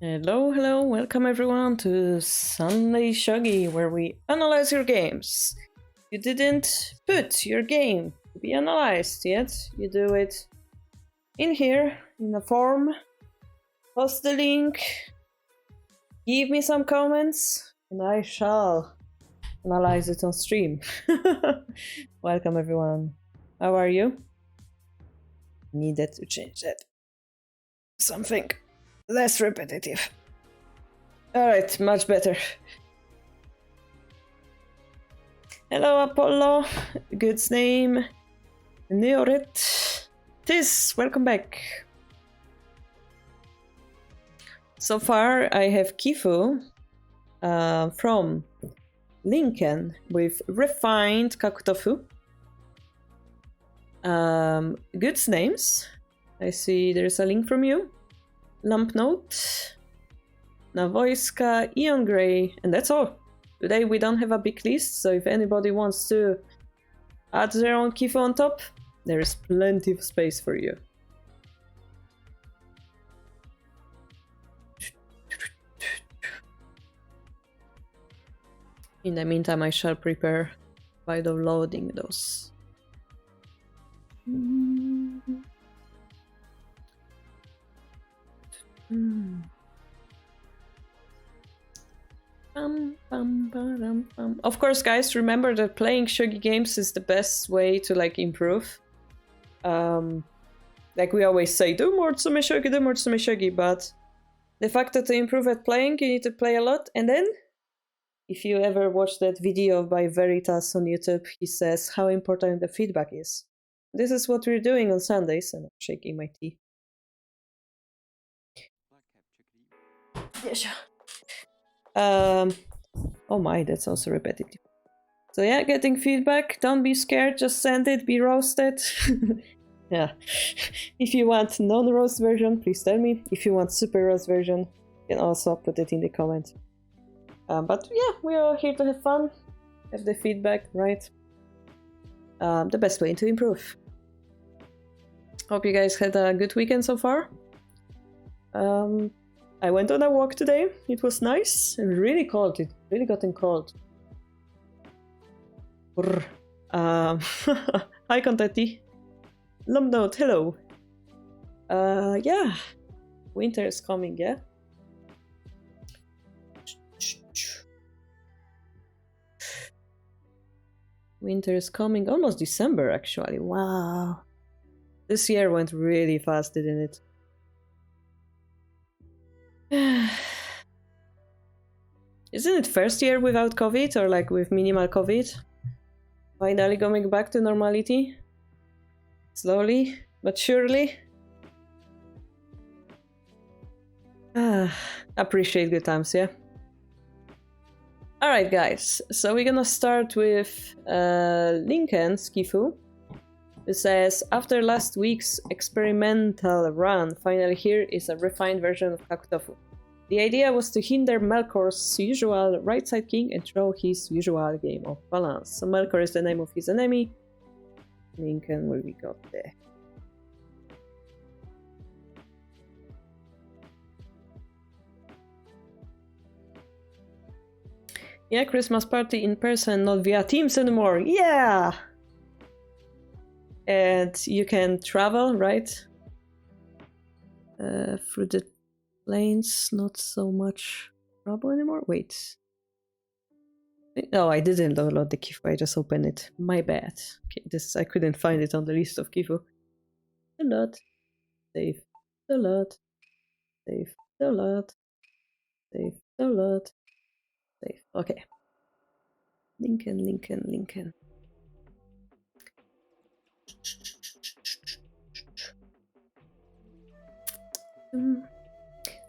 Hello, hello, welcome everyone to Sunday Shogi, where we analyze your games. You didn't put your game to be analyzed yet, you do it in here, in a form. Post the link, give me some comments, and I shall analyze it on stream. Welcome everyone. How are you? Needed to change that. Something less repetitive. Alright, much better. Hello Apollo, Good's name, Neorit, Tis, welcome back. So far I have Kifu from Lincoln with refined kakutofu. Good's names, I see there's a link from you. Lump Note, Navoiska, Ion Grey, and that's all. Today we don't have a big list, so if anybody wants to add their own kifu on top, there is plenty of space for you. In the meantime, I shall prepare by downloading those. Of course, guys, remember that playing shogi games is the best way to improve. Like we always say, do more tsume shogi, but the fact that to improve at playing, you need to play a lot. And then, if you ever watch that video by Veritas on YouTube, he says how important the feedback is. This is what we're doing on Sundays, and I'm shaking my tea. Yeah, sure. Oh my, that's also repetitive. So yeah, getting feedback, don't be scared, just send it, be roasted. Yeah. If you want non-roast version, please tell me. If you want super roast version, you can also put it in the comments. But yeah, we are here to have fun, have the feedback, right? The best way to improve. Hope you guys had a good weekend so far. I went on a walk today. It was nice and really cold. It really gotten cold. Hi, Contenti. Lump Note, hello. Yeah. Winter is coming, yeah? Winter is coming. Almost December, actually. Wow. This year went really fast, didn't it? Isn't it first year without COVID or with minimal COVID? Finally going back to normality? Slowly, but surely? Appreciate good times, yeah? Alright guys, so we're gonna start with Lincoln's Kifu. It says, after last week's experimental run, finally here is a refined version of Kakutofu. The idea was to hinder Melkor's usual right-side king and throw his usual game of balance. So Melkor is the name of his enemy. Lincoln will be got there. Yeah, Christmas party in person, not via Teams anymore. Yeah! And you can travel, right? Through the lanes, not so much trouble anymore. Wait. No, I didn't download the Kifu, I just opened it. My bad. Okay, I couldn't find it on the list of Kifu. Download. Save. Download. Save. Download. Save. Download. Save. Okay. Lincoln.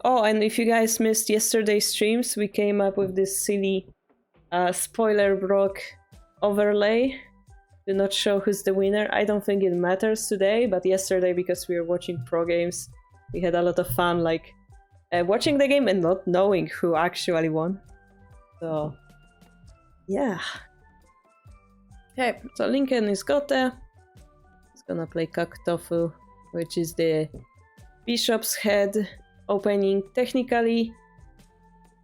Oh, and if you guys missed yesterday's streams, we came up with this silly spoiler block overlay to not show who's the winner. I don't think it matters today, but yesterday, because we were watching pro games, we had a lot of fun, watching the game and not knowing who actually won. So, yeah. Okay, so Lincoln is got there. He's gonna play Kakutofu, which is the bishop's head opening. Technically,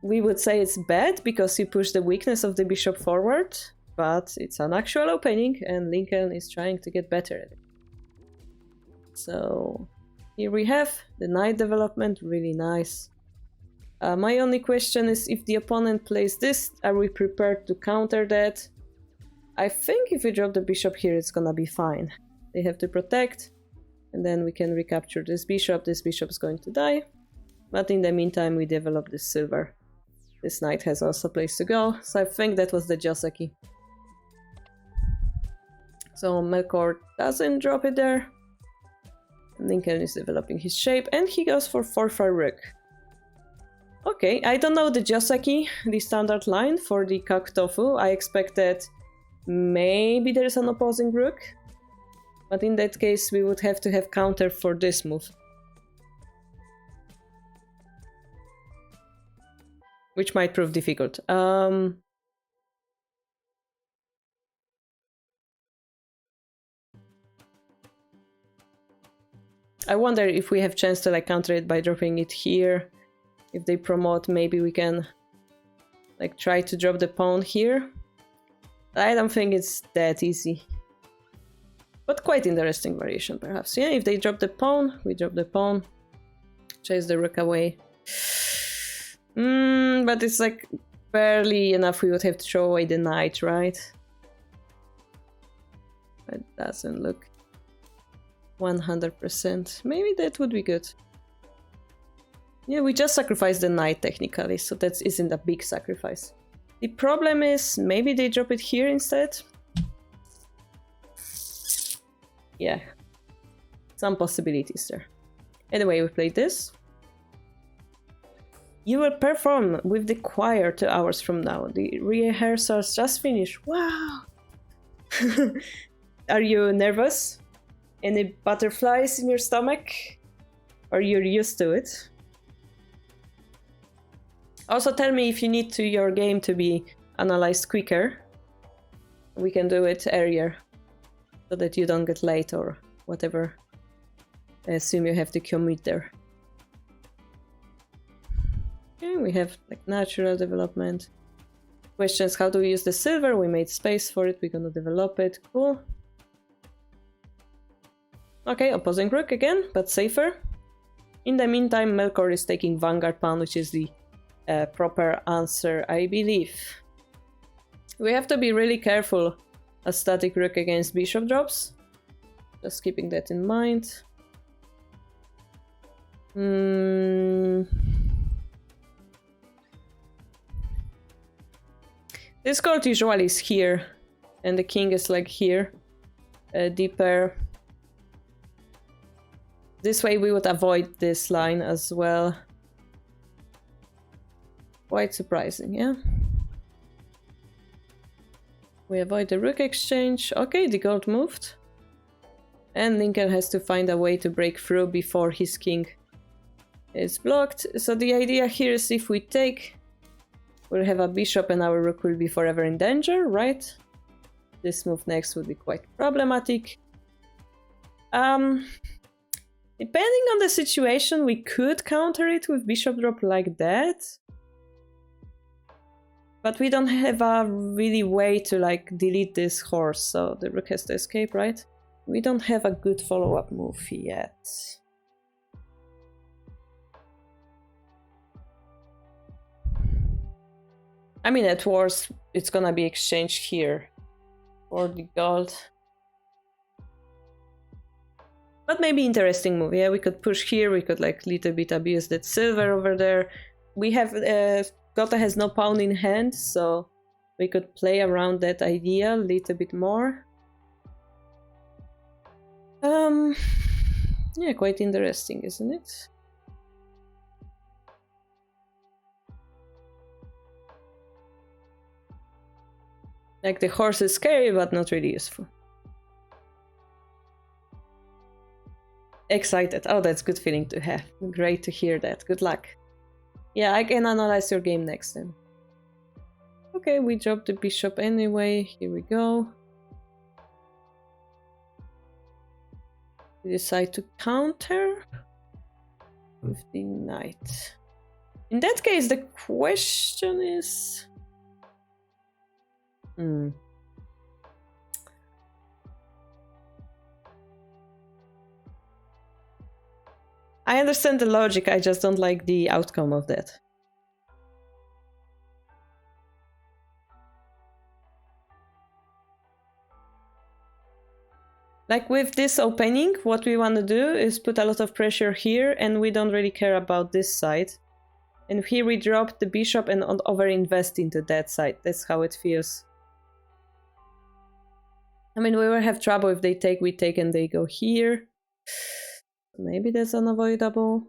we would say it's bad because you push the weakness of the bishop forward, but it's an actual opening and Lincoln is trying to get better at it. So here we have the knight development, really nice. My only question is, if the opponent plays this, are we prepared to counter that? I think if we drop the bishop here, it's gonna be fine. They have to protect, and then we can recapture this bishop. This bishop is going to die, but in the meantime we develop this silver. This knight has also a place to go, so I think that was the Joseki. So Melkor doesn't drop it there. Lincoln is developing his shape, and he goes for 4-5 rook. Okay, I don't know the Joseki, the standard line for the Kak Tofu. I expect that maybe there's an opposing rook, but in that case we would have to have counter for this move. Which might prove difficult. I wonder if we have chance to like counter it by dropping it here. If they promote, maybe we can like try to drop the pawn here. I don't think it's that easy. But quite interesting variation perhaps. Yeah, if they drop the pawn, we drop the pawn. Chase the rook away. But it's like barely enough. We would have to throw away the knight, right? It doesn't look 100%. Maybe that would be good. Yeah, we just sacrificed the knight technically, so that isn't a big sacrifice. The problem is, maybe they drop it here instead? Yeah, some possibilities there. Anyway, we played this. You will perform with the choir 2 hours from now. The rehearsals just finished. Wow! Are you nervous? Any butterflies in your stomach? Or you're used to it? Also tell me if you need your game to be analyzed quicker. We can do it earlier, so that you don't get late or whatever. I assume you have to commit there. Okay, we have like natural development. Questions, how do we use the silver? We made space for it, we're gonna develop it. Cool. Okay, opposing rook again, but safer. In the meantime, Melkor is taking Vanguard Pawn, which is the proper answer, I believe. We have to be really careful a static rook against bishop drops. Just keeping that in mind. This court usually is here, and the king is like here, deeper. This way we would avoid this line as well. Quite surprising, yeah? We avoid the rook exchange. Okay, the gold moved. And Lincoln has to find a way to break through before his king is blocked. So the idea here is if we take, we'll have a bishop and our rook will be forever in danger, right? This move next would be quite problematic. Depending on the situation, we could counter it with bishop drop like that. But we don't have a really way to like delete this horse, so the rook has to escape, right? We don't have a good follow-up move yet. I mean, at worst, it's gonna be exchanged here for the gold. But maybe interesting move. Yeah, we could push here, we could like little bit abuse that silver over there. We have Gotha has no pawn in hand, so we could play around that idea a little bit more. Yeah, quite interesting, isn't it? Like the horse is scary, but not really useful. Excited. Oh, that's good feeling to have. Great to hear that. Good luck. Yeah, I can analyze your game next then. Okay, we dropped the bishop anyway. Here we go. We decide to counter. with the knight. In that case, the question is... I understand the logic, I just don't like the outcome of that. Like with this opening, what we want to do is put a lot of pressure here, and we don't really care about this side. And here we drop the bishop and over-invest into that side. That's how it feels. I mean, we will have trouble if they take, we take, and they go here. Maybe that's unavoidable.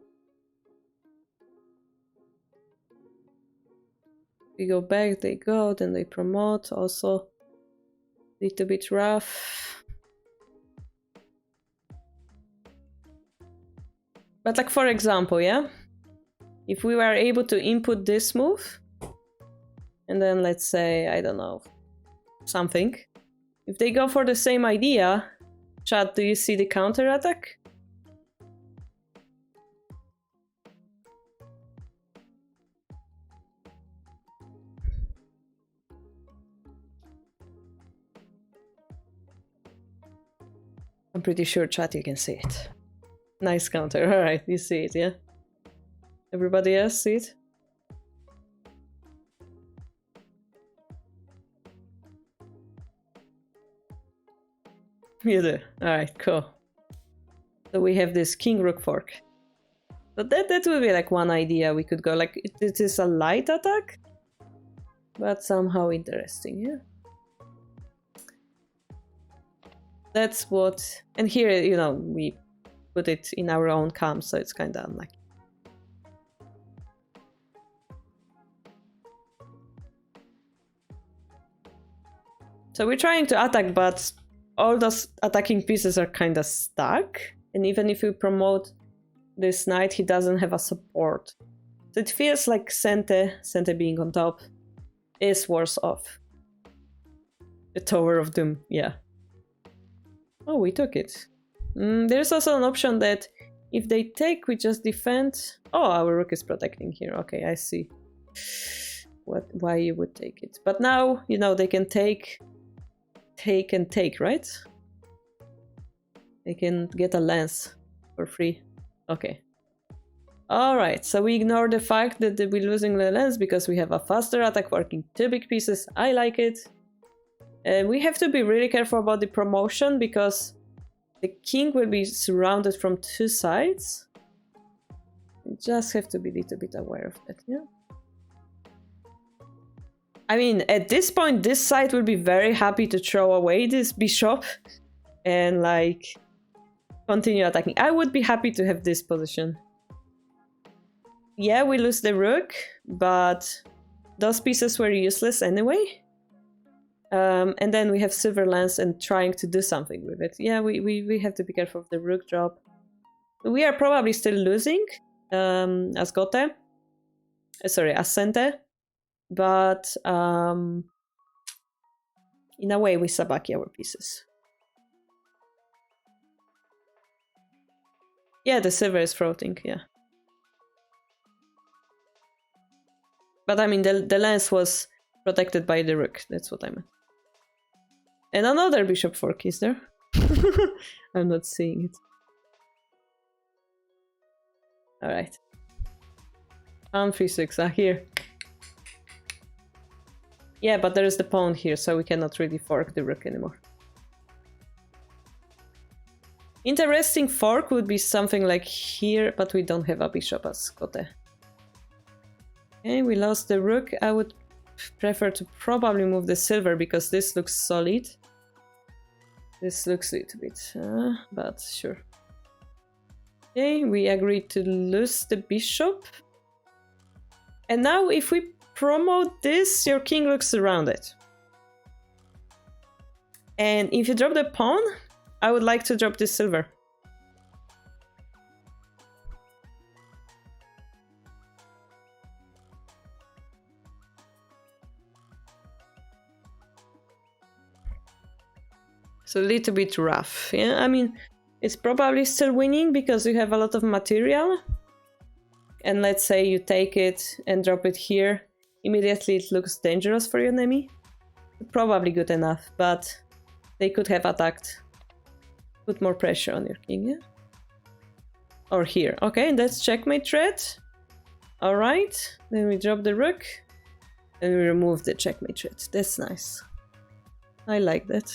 We go back, they go, then they promote. Also, a little bit rough. But like, for example, yeah? If we were able to input this move, and then let's say, I don't know, something. If they go for the same idea, chat, do you see the counter attack? I'm pretty sure, chat, you can see it. Nice counter. Alright, you see it, yeah? Everybody else see it? You do. Alright, cool. So we have this king rook fork. But that would be like one idea we could go. Like, it is a light attack, but somehow interesting, yeah? That's what... And here, you know, we put it in our own camp, so it's kind of unlucky. So we're trying to attack, but all those attacking pieces are kind of stuck. And even if we promote this knight, he doesn't have a support. So it feels like Sente being on top is worse off. The Tower of Doom, yeah. Oh, we took it. There's also an option that if they take, we just defend. Oh, our rook is protecting here. Okay, I see why you would take it. But now, you know, they can take, right? They can get a lance for free. Okay. Alright, so we ignore the fact that we're losing the lance because we have a faster attack working 2 big pieces. I like it. We have to be really careful about the promotion because the king will be surrounded from 2 sides. You just have to be a little bit aware of that, yeah? I mean, at this point, this side will be very happy to throw away this bishop and, like, continue attacking. I would be happy to have this position. Yeah, we lose the rook, but those pieces were useless anyway. And then we have silver lance and trying to do something with it. Yeah, we have to be careful of the rook drop. We are probably still losing as Gote. Sorry, as Sente. But in a way we sabaki our pieces. Yeah, the silver is floating, yeah. But I mean, the lance was protected by the rook, that's what I meant. And another bishop fork, is there? I'm not seeing it. Alright. 3-6, here. Yeah, but there is the pawn here, so we cannot really fork the rook anymore. Interesting fork would be something like here, but we don't have a bishop as Gote. Okay, we lost the rook. I would prefer to probably move the silver because this looks solid. This looks a little bit, but sure. Okay, we agreed to lose the bishop. And now if we promote this, your king looks surrounded. And if you drop the pawn, I would like to drop this silver. So a little bit rough, yeah? I mean, it's probably still winning because you have a lot of material. and let's say you take it and drop it here, immediately it looks dangerous for your enemy. Probably good enough, but they could have attacked. Put more pressure on your king, yeah? Or here. Okay, that's checkmate threat. Alright, then we drop the rook. And we remove the checkmate threat. That's nice. I like that.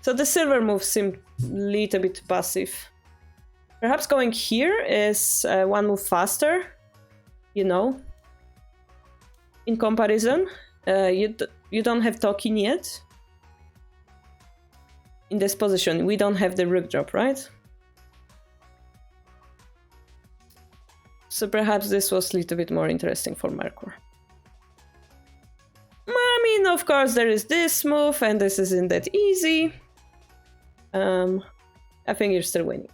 So the silver move seemed a little bit passive. Perhaps going here is one move faster, you know. In comparison, you don't have token yet. In this position, we don't have the rook drop, right? So perhaps this was a little bit more interesting for Merkur. I mean, of course, there is this move, and this isn't that easy. I think you're still winning.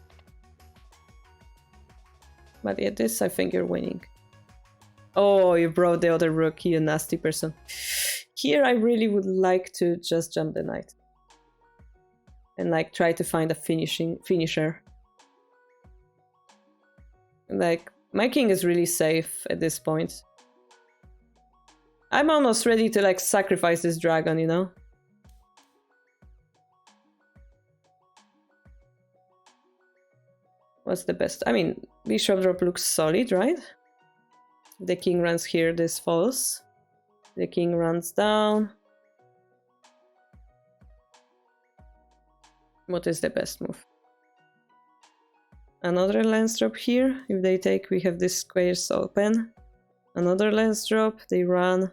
But yeah, this, I think you're winning. Oh, you brought the other rook, you nasty person. Here, I really would like to just jump the knight. And like try to find a finisher. Like, my king is really safe at this point. I'm almost ready to like sacrifice this dragon, you know? What's the best? I mean, bishop drop looks solid, right? The king runs here, this falls. The king runs down. What is the best move? Another lance drop here. If they take, we have this squares open. Another lance drop, they run.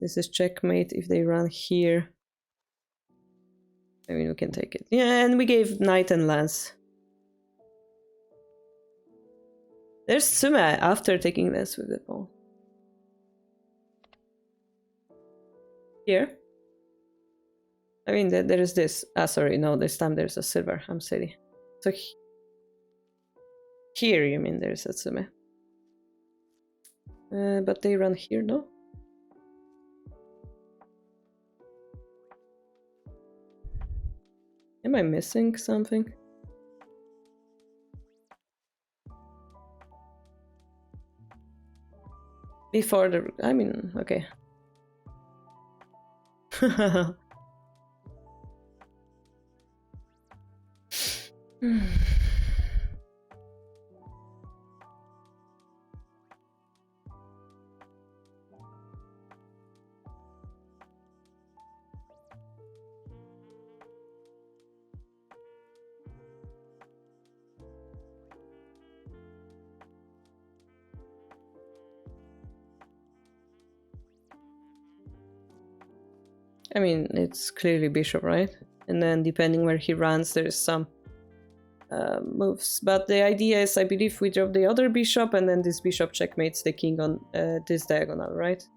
This is checkmate if they run here. I mean, we can take it. Yeah, and we gave knight and lance. There's Sume after taking this with the pawn. Here. I mean, there is this. Ah, sorry, no, this time there's a silver. I'm silly. So here, you mean there's a Sume. But they run here, no? Am I missing something? Before the... I mean, okay. I mean, it's clearly bishop, right? And then depending where he runs, there's some moves. But the idea is, I believe, we drop the other bishop, and then this bishop checkmates the king on this diagonal, right?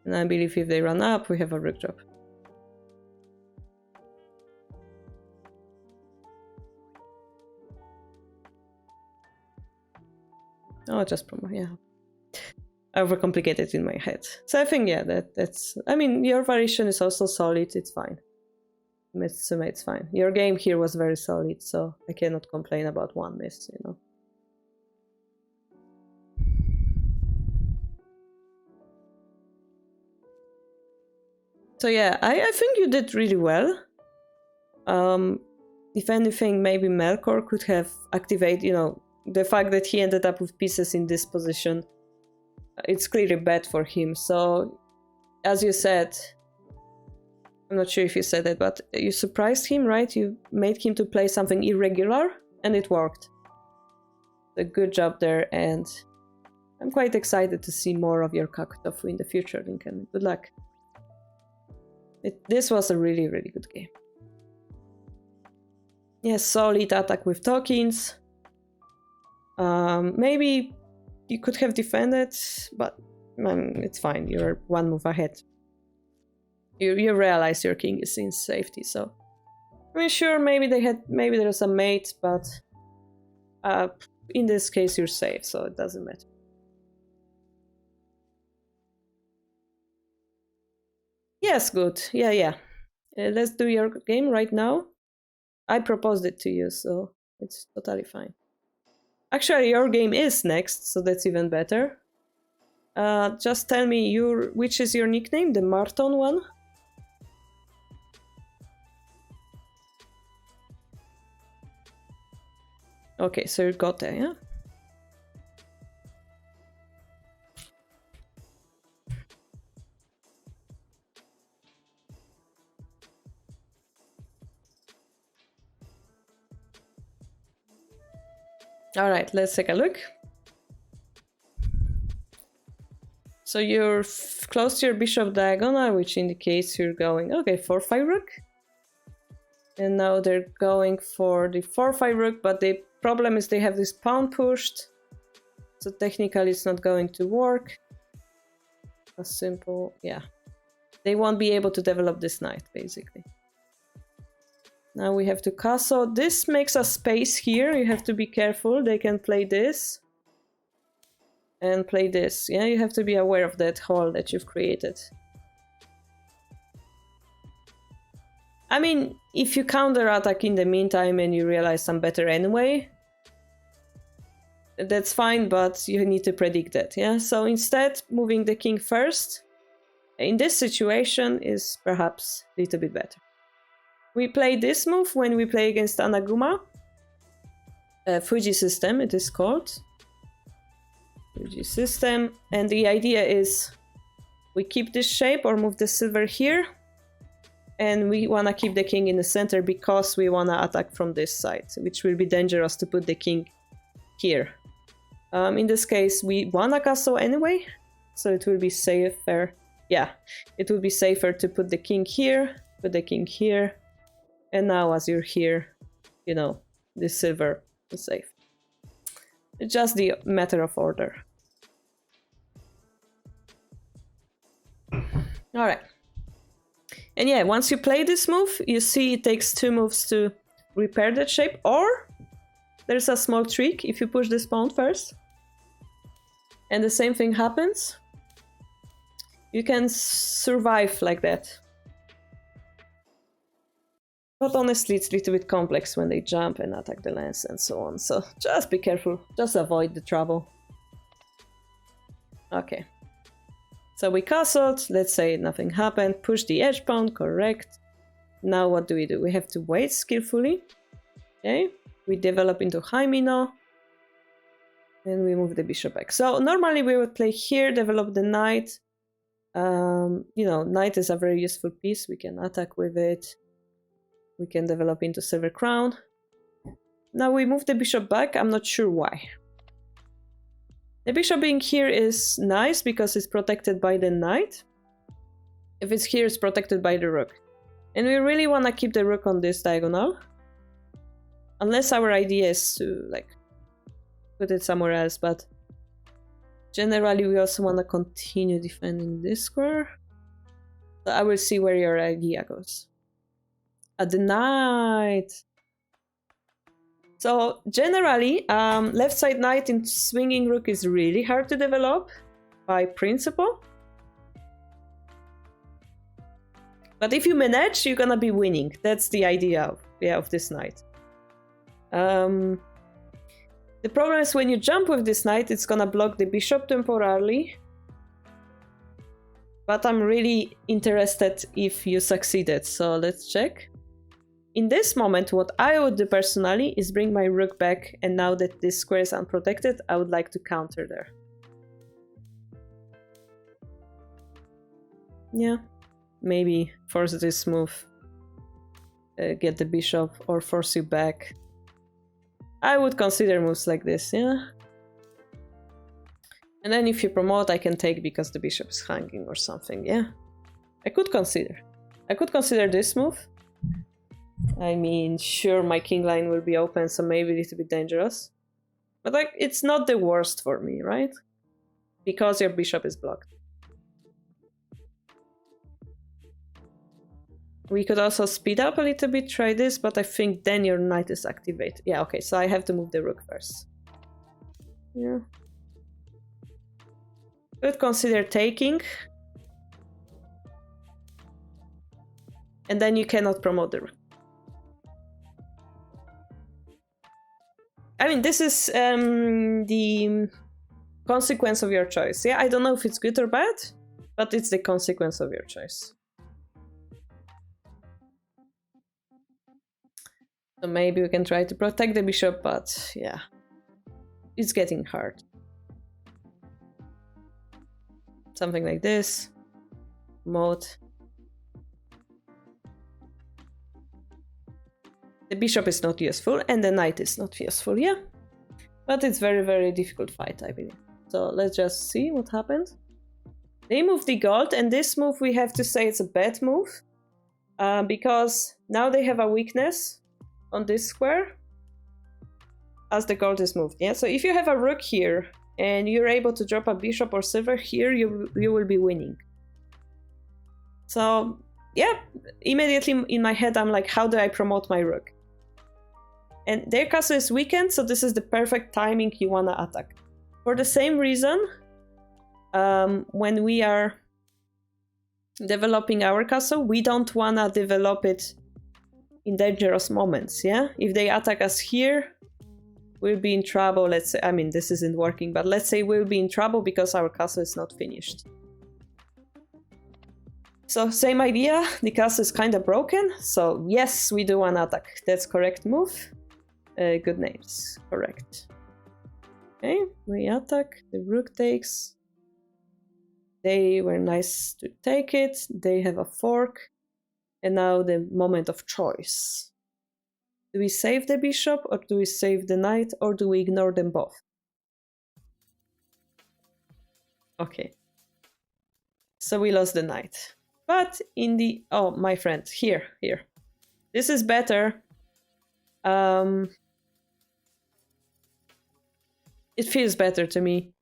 And I believe if they run up, we have a rook drop. Oh, just promo, yeah. I overcomplicated in my head. So I think, yeah, that's... I mean, your variation is also solid, it's fine. It's fine. Your game here was very solid, so I cannot complain about one miss, you know. So yeah, I think you did really well. If anything, maybe Melkor could have activated, you know, the fact that he ended up with pieces in this position, it's clearly bad for him. So, as you said, I'm not sure if you said it, but you surprised him, right? You made him to play something irregular, and it worked. A good job there, and I'm quite excited to see more of your Kakutofu in the future, Lincoln. Good luck. This was a really, really good game. Yes, solid attack with tokens. Maybe you could have defended, but it's fine. You're one move ahead. You realize your king is in safety, so I mean, sure, maybe there's a mate, but in this case you're safe, so it doesn't matter. Yes, good. Yeah. Let's do your game right now. I proposed it to you, so it's totally fine. Actually, your game is next, so that's even better. Just tell me which is your nickname, the Marton one? Okay, so you got there, yeah? All right, let's take a look. So you're close to your bishop diagonal, which indicates you're going, okay, 4-5 rook. And now they're going for the 4-5 rook, but the problem is they have this pawn pushed. So technically it's not going to work. A simple, yeah. They won't be able to develop this knight, basically. Now we have to castle. This makes a space here. You have to be careful. They can play this. And play this. Yeah, you have to be aware of that hole that you've created. I mean, if you counter-attack in the meantime and you realize I'm better anyway, that's fine, but you need to predict that, yeah? So instead, moving the king first, in this situation, is perhaps a little bit better. We play this move when we play against Anaguma. Fuji system, it is called. Fuji system. And the idea is we keep this shape or move the silver here. And we want to keep the king in the center because we want to attack from this side, which will be dangerous to put the king here. In this case, we want to castle anyway, so it will be safer. Yeah, it will be safer to put the king here, put the king here. And now as you're here, you know, this silver is safe. It's just the matter of order. All right. And yeah, once you play this move, you see it takes 2 moves to repair that shape. Or there's a small trick if you push this pawn first. And the same thing happens. You can survive like that. But honestly, it's a little bit complex when they jump and attack the lance and so on. So just be careful. Just avoid the trouble. Okay. So we castled, let's say nothing happened, push the edge pawn, correct. Now what do? We have to wait skillfully. Okay, we develop into high mino. And we move the bishop back. So normally we would play here, develop the knight. You know, knight is a very useful piece, we can attack with it. We can develop into silver crown. Now we move the bishop back, I'm not sure why. The bishop being here is nice because it's protected by the knight. If it's here, it's protected by the rook. And we really want to keep the rook on this diagonal. Unless our idea is to, like, put it somewhere else, but generally we also want to continue defending this square. So I will see where your idea goes. The knight! So generally, left side knight in swinging rook is really hard to develop by principle. But if you manage, you're gonna be winning. That's the idea of this knight. The problem is when you jump with this knight, it's gonna block the bishop temporarily. But I'm really interested if you succeeded, so let's check. In this moment, what I would do personally is bring my rook back, and now that this square is unprotected, I would like to counter there. Yeah, maybe force this move, get the bishop, or force you back. I would consider moves like this, yeah? And then if you promote, I can take because the bishop is hanging or something, yeah? I could consider this move. I mean, sure, my king line will be open, so maybe a little bit dangerous. But like, it's not the worst for me, right? Because your bishop is blocked. We could also speed up a little bit, try this, but I think then your knight is activated. Yeah, okay, so I have to move the rook first. Yeah. Could consider taking. And then you cannot promote the rook. I mean, this is the consequence of your choice. Yeah, I don't know if it's good or bad, but it's the consequence of your choice. So maybe we can try to protect the bishop, but yeah, it's getting hard. Something like this. Mode. The bishop is not useful, and the knight is not useful, yeah. But it's very, very difficult fight, I believe. So let's just see what happened. They moved the gold, and this move we have to say it's a bad move. Because now they have a weakness on this square as the gold is moved, yeah? So if you have a rook here, and you're able to drop a bishop or silver here, you will be winning. So, yeah, immediately in my head I'm like, how do I promote my rook? And their castle is weakened, so this is the perfect timing you wanna attack. For the same reason, when we are developing our castle, we don't wanna develop it in dangerous moments, yeah? If they attack us here, we'll be in trouble, let's say. I mean, this isn't working, but let's say we'll be in trouble because our castle is not finished. So, same idea, the castle is kind of broken, so yes, we do one attack. That's correct move. Good names, correct. Okay, we attack, the rook takes. They were nice to take it, they have a fork. And now the moment of choice. Do we save the bishop, or do we save the knight, or do we ignore them both? Okay. So we lost the knight. But in the... Oh, my friend, here. This is better. It feels better to me.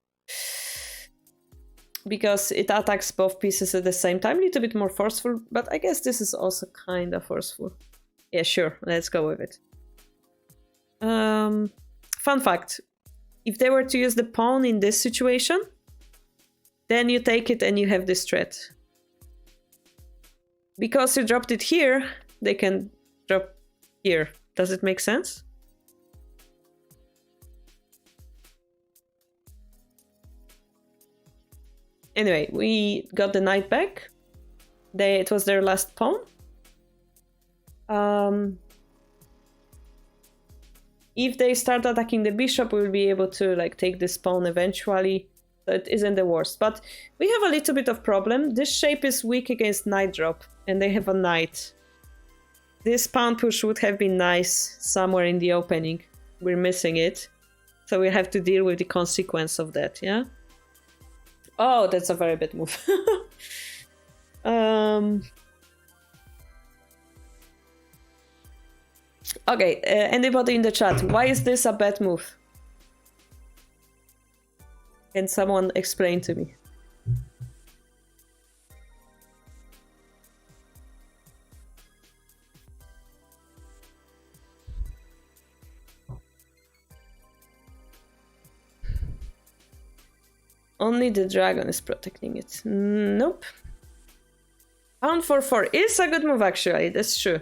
Because it attacks both pieces at the same time. A little bit more forceful, but I guess this is also kind of forceful. Yeah, sure, let's go with it. Fun fact. If they were to use the pawn in this situation, then you take it and you have this threat. Because you dropped it here, they can drop here. Does it make sense? Anyway, we got the knight back. It was their last pawn. If they start attacking the bishop, we'll be able to like take this pawn eventually. So it isn't the worst. But we have a little bit of problem. This shape is weak against knight drop, and they have a knight. This pawn push would have been nice somewhere in the opening. We're missing it. So we have to deal with the consequence of that, yeah? Oh, that's a very bad move. Okay, anybody in the chat, why is this a bad move? Can someone explain to me? Only the dragon is protecting it. Nope. Pawn 4/4 is a good move, actually. That's true.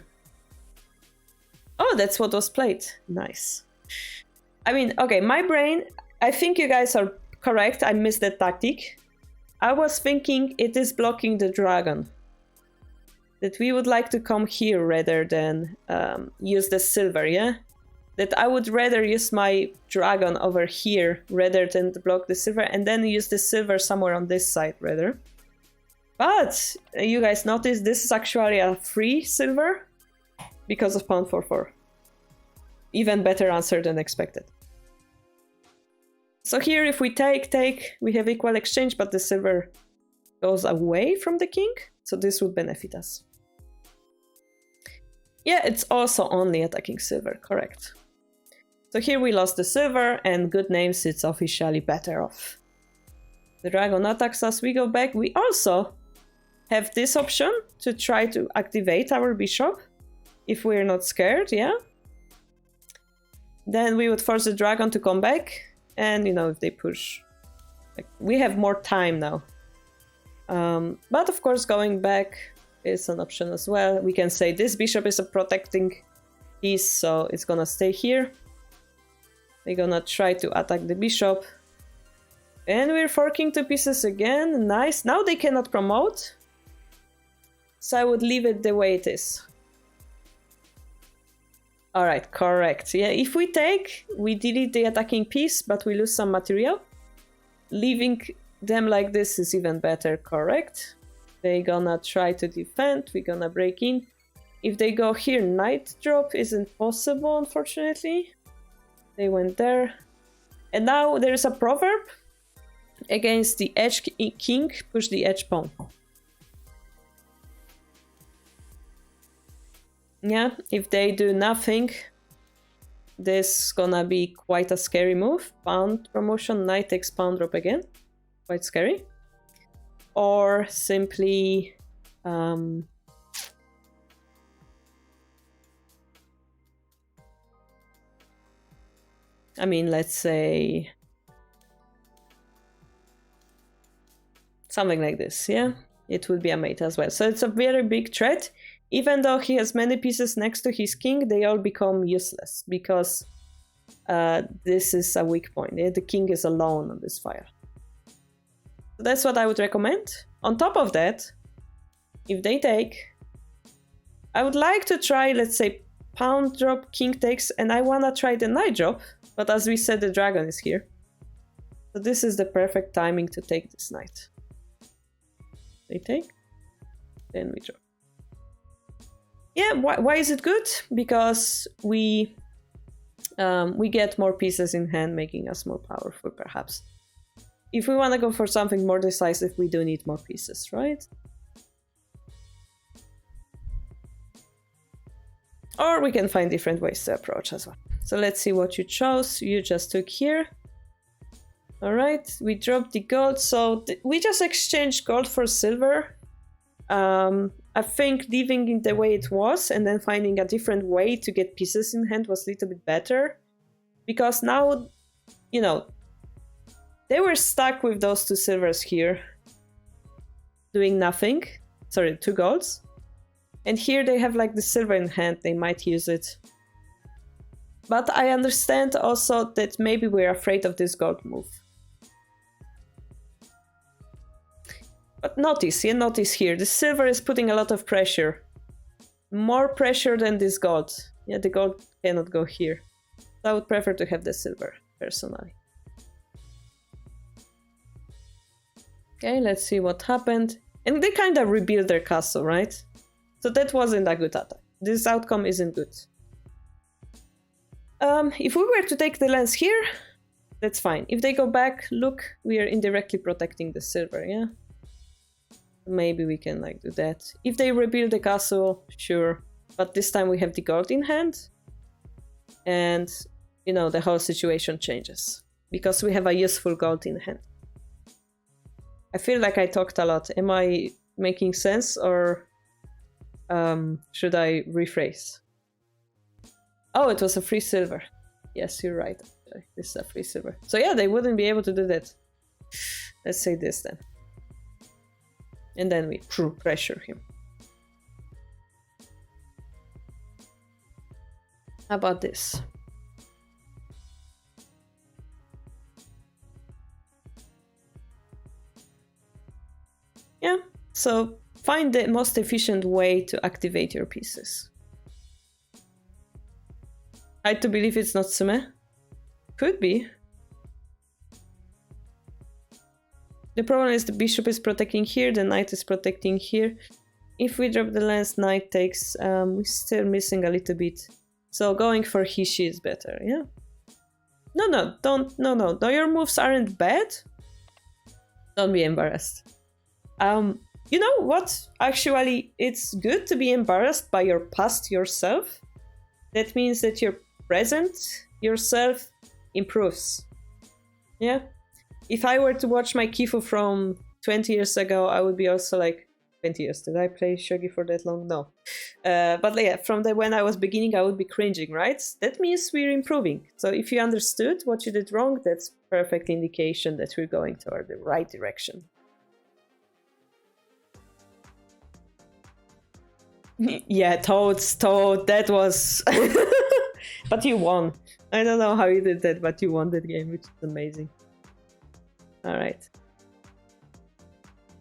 Oh, that's what was played. Nice. I mean, okay, my brain... I think you guys are correct. I missed that tactic. I was thinking it is blocking the dragon. That we would like to come here rather than use the silver, yeah? That I would rather use my dragon over here rather than to block the silver, and then use the silver somewhere on this side rather. But you guys notice this is actually a free silver because of pawn 4/4. Even better answer than expected. So here if we take, we have equal exchange, but the silver goes away from the king, so this would benefit us. Yeah, it's also only attacking silver, correct. So here we lost the silver, and good names, it's officially better off. The dragon attacks us, we go back. We also have this option to try to activate our bishop, if we're not scared, yeah? Then we would force the dragon to come back, and you know, if they push, like, we have more time now. But of course, going back is an option as well. We can say this bishop is a protecting piece, so it's gonna stay here. They're gonna try to attack the bishop. And we're forking 2 pieces again. Nice. Now they cannot promote. So I would leave it the way it is. Alright, correct. Yeah, if we take, we delete the attacking piece, but we lose some material. Leaving them like this is even better, correct? They're gonna try to defend, we're gonna break in. If they go here, knight drop isn't possible, unfortunately. They went there. And now there's a proverb. Against the edge king, push the edge pawn. Yeah, if they do nothing, this is gonna be quite a scary move. Pawn promotion, knight takes pawn drop again. Quite scary. Or simply... I mean, let's say... something like this, yeah? It would be a mate as well. So it's a very big threat. Even though he has many pieces next to his king, they all become useless. Because this is a weak point. Yeah? The king is alone on this file. So that's what I would recommend. On top of that, if they take... I would like to try, let's say, pawn drop, king takes, and I wanna try the knight drop. But as we said, the dragon is here. So this is the perfect timing to take this knight. They take, then we drop. Yeah, why is it good? Because we get more pieces in hand, making us more powerful, perhaps. If we want to go for something more decisive, we do need more pieces, right? Or we can find different ways to approach as well. So let's see what you chose. You just took here. Alright, we dropped the gold, so we just exchanged gold for silver. I think leaving it the way it was and then finding a different way to get pieces in hand was a little bit better. Because now, you know, they were stuck with those 2 silvers here. Doing nothing. Sorry, 2 golds. And here they have like the silver in hand, they might use it. But I understand also that maybe we're afraid of this gold move. But notice here, the silver is putting a lot of pressure. More pressure than this gold. Yeah, the gold cannot go here. So I would prefer to have the silver, personally. Okay, let's see what happened. And they kind of rebuilt their castle, right? So that wasn't a good attack. This outcome isn't good. If we were to take the lens here, that's fine. If they go back, look, we are indirectly protecting the silver, yeah? Maybe we can like do that. If they rebuild the castle, sure. But this time we have the gold in hand. And, you know, the whole situation changes. Because we have a useful gold in hand. I feel like I talked a lot. Am I making sense or should I rephrase? Oh, it was a free silver. Yes, you're right. This is a free silver. So yeah, they wouldn't be able to do that. Let's say this then. And then we pressure him. How about this? Yeah, so find the most efficient way to activate your pieces. Hard to believe it's not Sume? Could be. The problem is the bishop is protecting here, the knight is protecting here. If we drop the lance, knight takes, we're still missing a little bit. So going for Hishi is better, yeah? No, your moves aren't bad. Don't be embarrassed. You know what? Actually, it's good to be embarrassed by your past yourself. That means that your present yourself improves. Yeah? If I were to watch my kifu from 20 years ago, I would be also like, 20 years, did I play shogi for that long? No. But yeah, from when I was beginning, I would be cringing, right? That means we're improving. So if you understood what you did wrong, that's perfect indication that we're going toward the right direction. Yeah, Toad, that was... But you won. I don't know how you did that, but you won that game, which is amazing. Alright.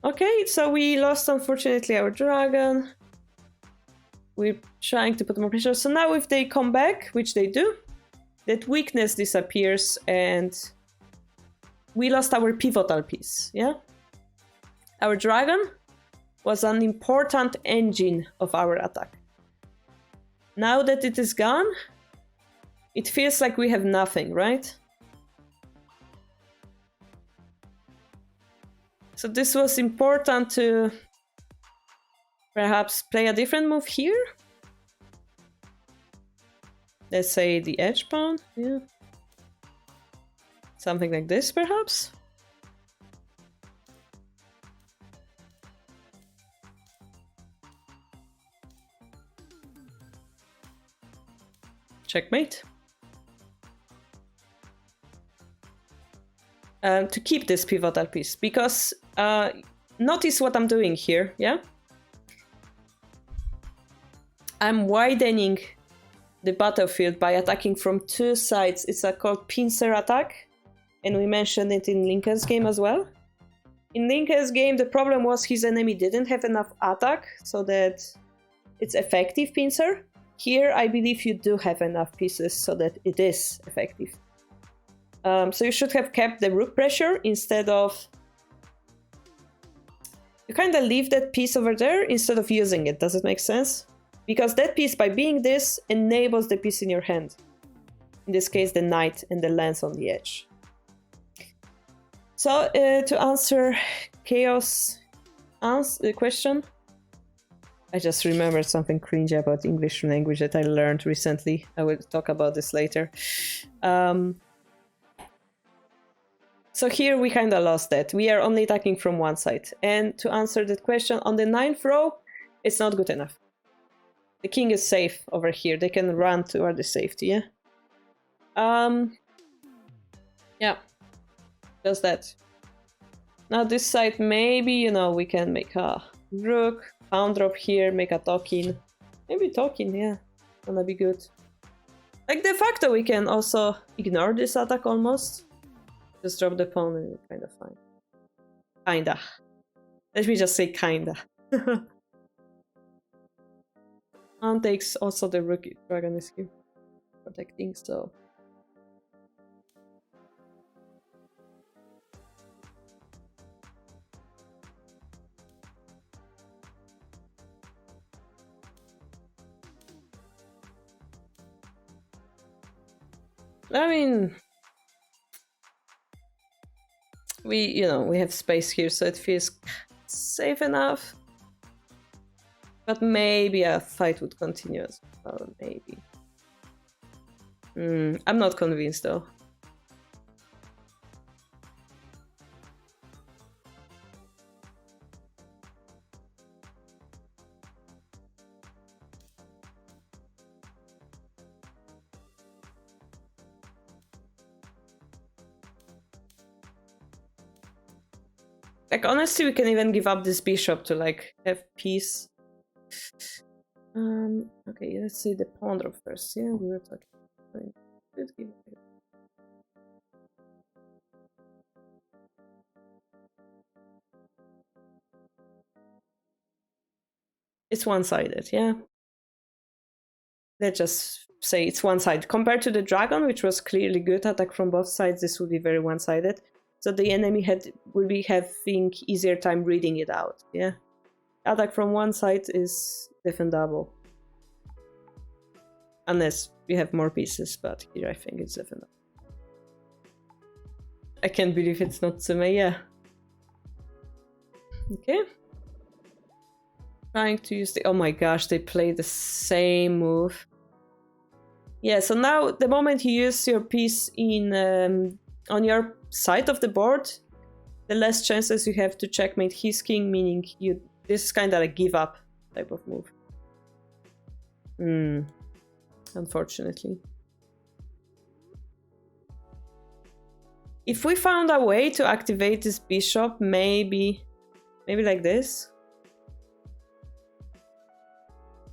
Okay, so we lost, unfortunately, our dragon. We're trying to put more pressure. So now if they come back, which they do, that weakness disappears and we lost our pivotal piece, yeah? Our dragon was an important engine of our attack. Now that it is gone, it feels like we have nothing, right? So this was important to perhaps play a different move here. Let's say the edge pawn, yeah. Something like this, perhaps. Checkmate. To keep this pivotal piece, because notice what I'm doing here, yeah? I'm widening the battlefield by attacking from two sides. It's a called pincer attack, and we mentioned it in Lincoln's game as well. In Lincoln's game, the problem was his enemy didn't have enough attack so that it's effective pincer. Here, I believe you do have enough pieces so that it is effective. So you should have kept the rook pressure instead of... You kind of leave that piece over there instead of using it. Does it make sense? Because that piece, by being this, enables the piece in your hand. In this case, the knight and the lance on the edge. So, to answer Chaos' question, I just remembered something cringy about English language that I learned recently. I will talk about this later. So here we kind of lost that. We are only attacking from one side. And to answer that question, on the 9th row, it's not good enough. The king is safe over here. They can run toward the safety, yeah? Yeah. Just that. Now this side, maybe, you know, we can make a rook, pawn drop here, make a token. Maybe token, yeah. Gonna be good. Like, de facto, we can also ignore this attack almost. Just drop the pawn and it's kind of fine. Kinda. Let me just say kinda. Pawn takes also the rook. Dragon is here protecting, so... I mean... we have space here, so it feels safe enough. But maybe a fight would continue as well, maybe. I'm not convinced, though. Like, honestly, we can even give up this bishop to, like, have peace. Okay, let's see the pawn drop first. Yeah, we were talking. Let's give it. It's one-sided, yeah. Let's just say it's one-sided. Compared to the dragon, which was clearly good attack from both sides, this would be very one-sided. So the enemy will be having easier time reading it out, yeah. Attack from one side is defendable. Unless we have more pieces, but here I think it's defendable. I can't believe it's not Tsume, yeah. Okay. Trying to use the... Oh my gosh, they play the same move. Yeah, so now the moment you use your piece in on your side of the board, the less chances you have to checkmate his king, meaning this is kind of a give up type of move. Unfortunately. If we found a way to activate this bishop, maybe like this.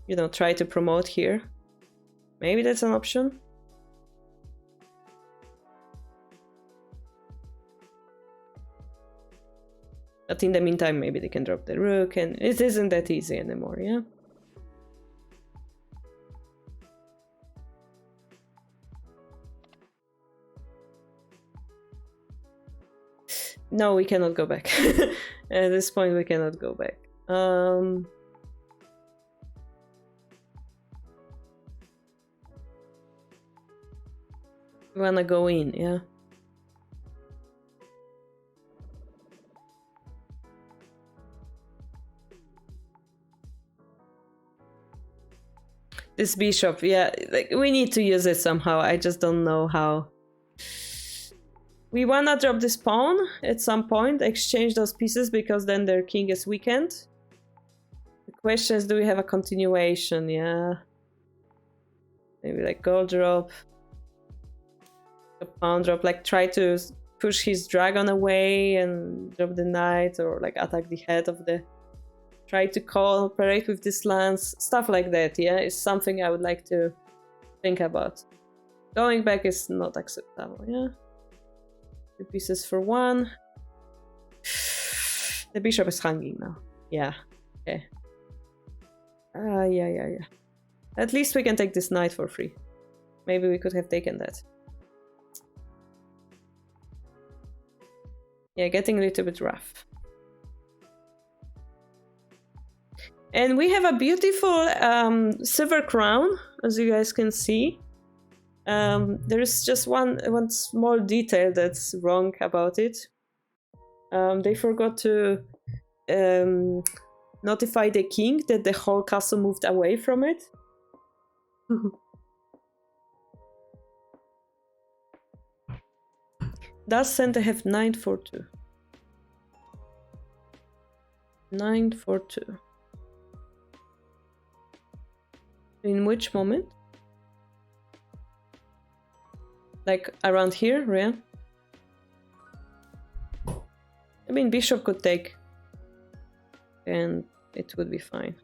you know, try to promote here. Maybe that's an option. But in the meantime, maybe they can drop the rook, and it isn't that easy anymore, yeah? No, we cannot go back. At this point, we cannot go back. We wanna go in, yeah? This bishop, yeah, like we need to use it somehow. I just don't know how. We wanna drop this pawn at some point, exchange those pieces because then their king is weakened. The question is, do we have a continuation? Yeah. Maybe like gold drop. A pawn drop, like try to push his dragon away and drop the knight, or like attack the head of the... Try to cooperate with this lance, stuff like that, yeah? It's something I would like to think about. Going back is not acceptable, yeah? 2 pieces for 1. The bishop is hanging now. Yeah, okay. Yeah. At least we can take this knight for free. Maybe we could have taken that. Yeah, getting a little bit rough. And we have a beautiful silver crown, as you guys can see. There is just one small detail that's wrong about it. They forgot to notify the king that the whole castle moved away from it. Does Santa have 942? 942. In which moment? Like around here, yeah? I mean, bishop could take, and it would be fine.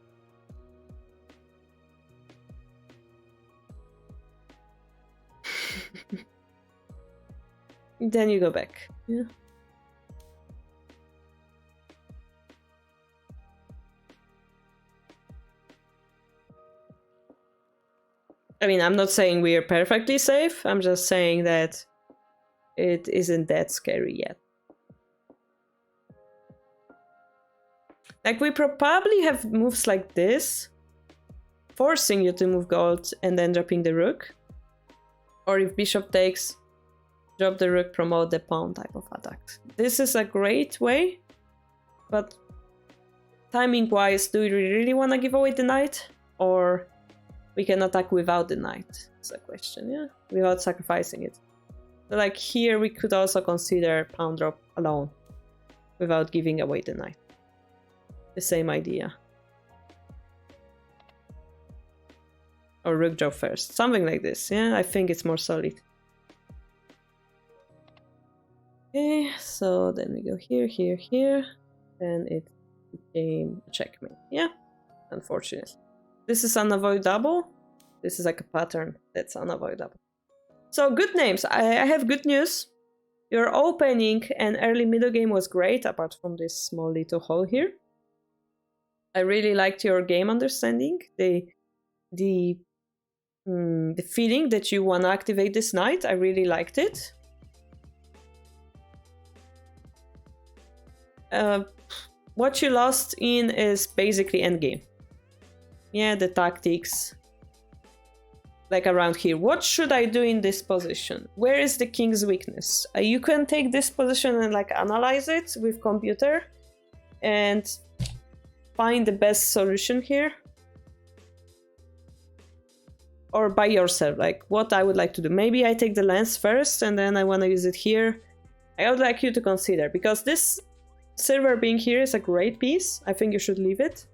Then you go back, yeah? I mean, I'm not saying we are perfectly safe. I'm just saying that it isn't that scary yet. Like, we probably have moves like this, forcing you to move gold and then dropping the rook. Or if bishop takes, drop the rook, promote the pawn type of attack. This is a great way, but timing-wise, do we really want to give away the knight? Or we can attack without the knight? That's a question, yeah? Without sacrificing it. So like here, we could also consider pawn drop alone, without giving away the knight. The same idea. Or rook drop first. Something like this, yeah? I think it's more solid. Okay, so then we go here, here, here. And it became a checkmate, yeah? Unfortunately. This is unavoidable. This is like a pattern that's unavoidable. So good names. I have good news. Your opening and early middle game was great, apart from this small little hole here. I really liked your game understanding. The feeling that you want to activate this knight. I really liked it. What you lost in is basically endgame. Yeah, the tactics. Like around here. What should I do in this position? Where is the king's weakness? You can take this position and like analyze it with computer and find the best solution here. Or by yourself, like what I would like to do. Maybe I take the lance first and then I want to use it here. I would like you to consider, because this silver being here is a great piece. I think you should leave it.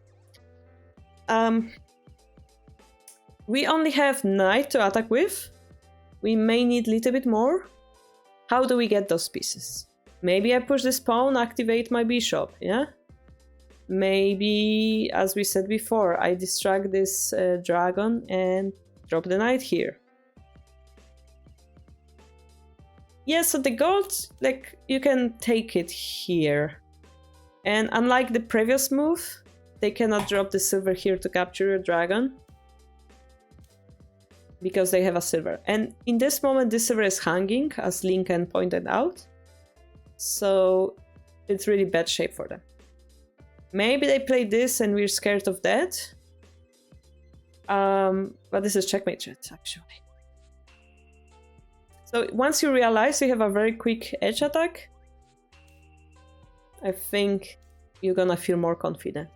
We only have knight to attack with. We may need a little bit more. How do we get those pieces? Maybe I push this pawn, activate my bishop, yeah? maybe, as we said before, I distract this dragon and drop the knight here. Yeah, so the gold, like, you can take it here. And unlike the previous move, they cannot drop the silver here to capture your dragon. Because they have a silver. And in this moment, this silver is hanging, as Lincoln pointed out. So it's really bad shape for them. Maybe they play this and we're scared of that. But this is checkmate, actually. So once you realize you have a very quick edge attack, I think you're gonna feel more confident.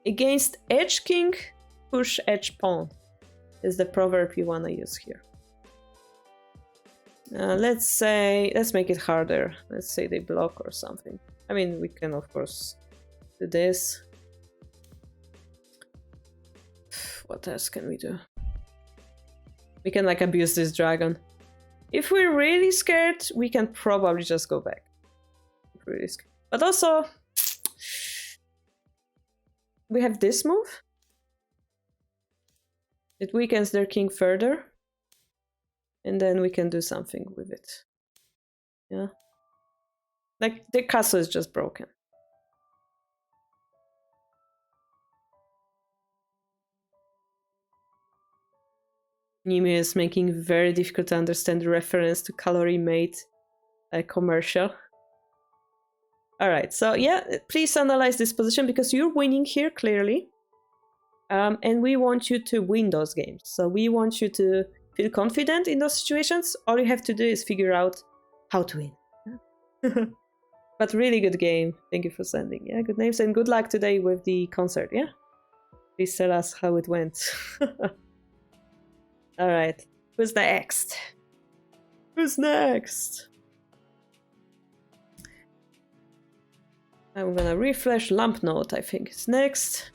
Against edge king, push edge pawn is the proverb you wanna use here. Let's make it harder. Let's say they block or something. I mean, we can of course do this. What else can we do? We can like abuse this dragon. If we're really scared, we can probably just go back. Really scared. But also, we have this move. It weakens their king further. And then we can do something with it. Yeah. Like, the castle is just broken. Nimi is making very difficult to understand the reference to calorie made commercial. Alright, so yeah, please analyze this position because you're winning here, clearly. And we want you to win those games. So we want you to feel confident in those situations. All you have to do is figure out how to win. But really good game. Thank you for sending. Yeah, good names and good luck today with the concert, yeah? Please tell us how it went. Alright, who's next? Who's next? I'm gonna refresh Lamp Note, I think it's next.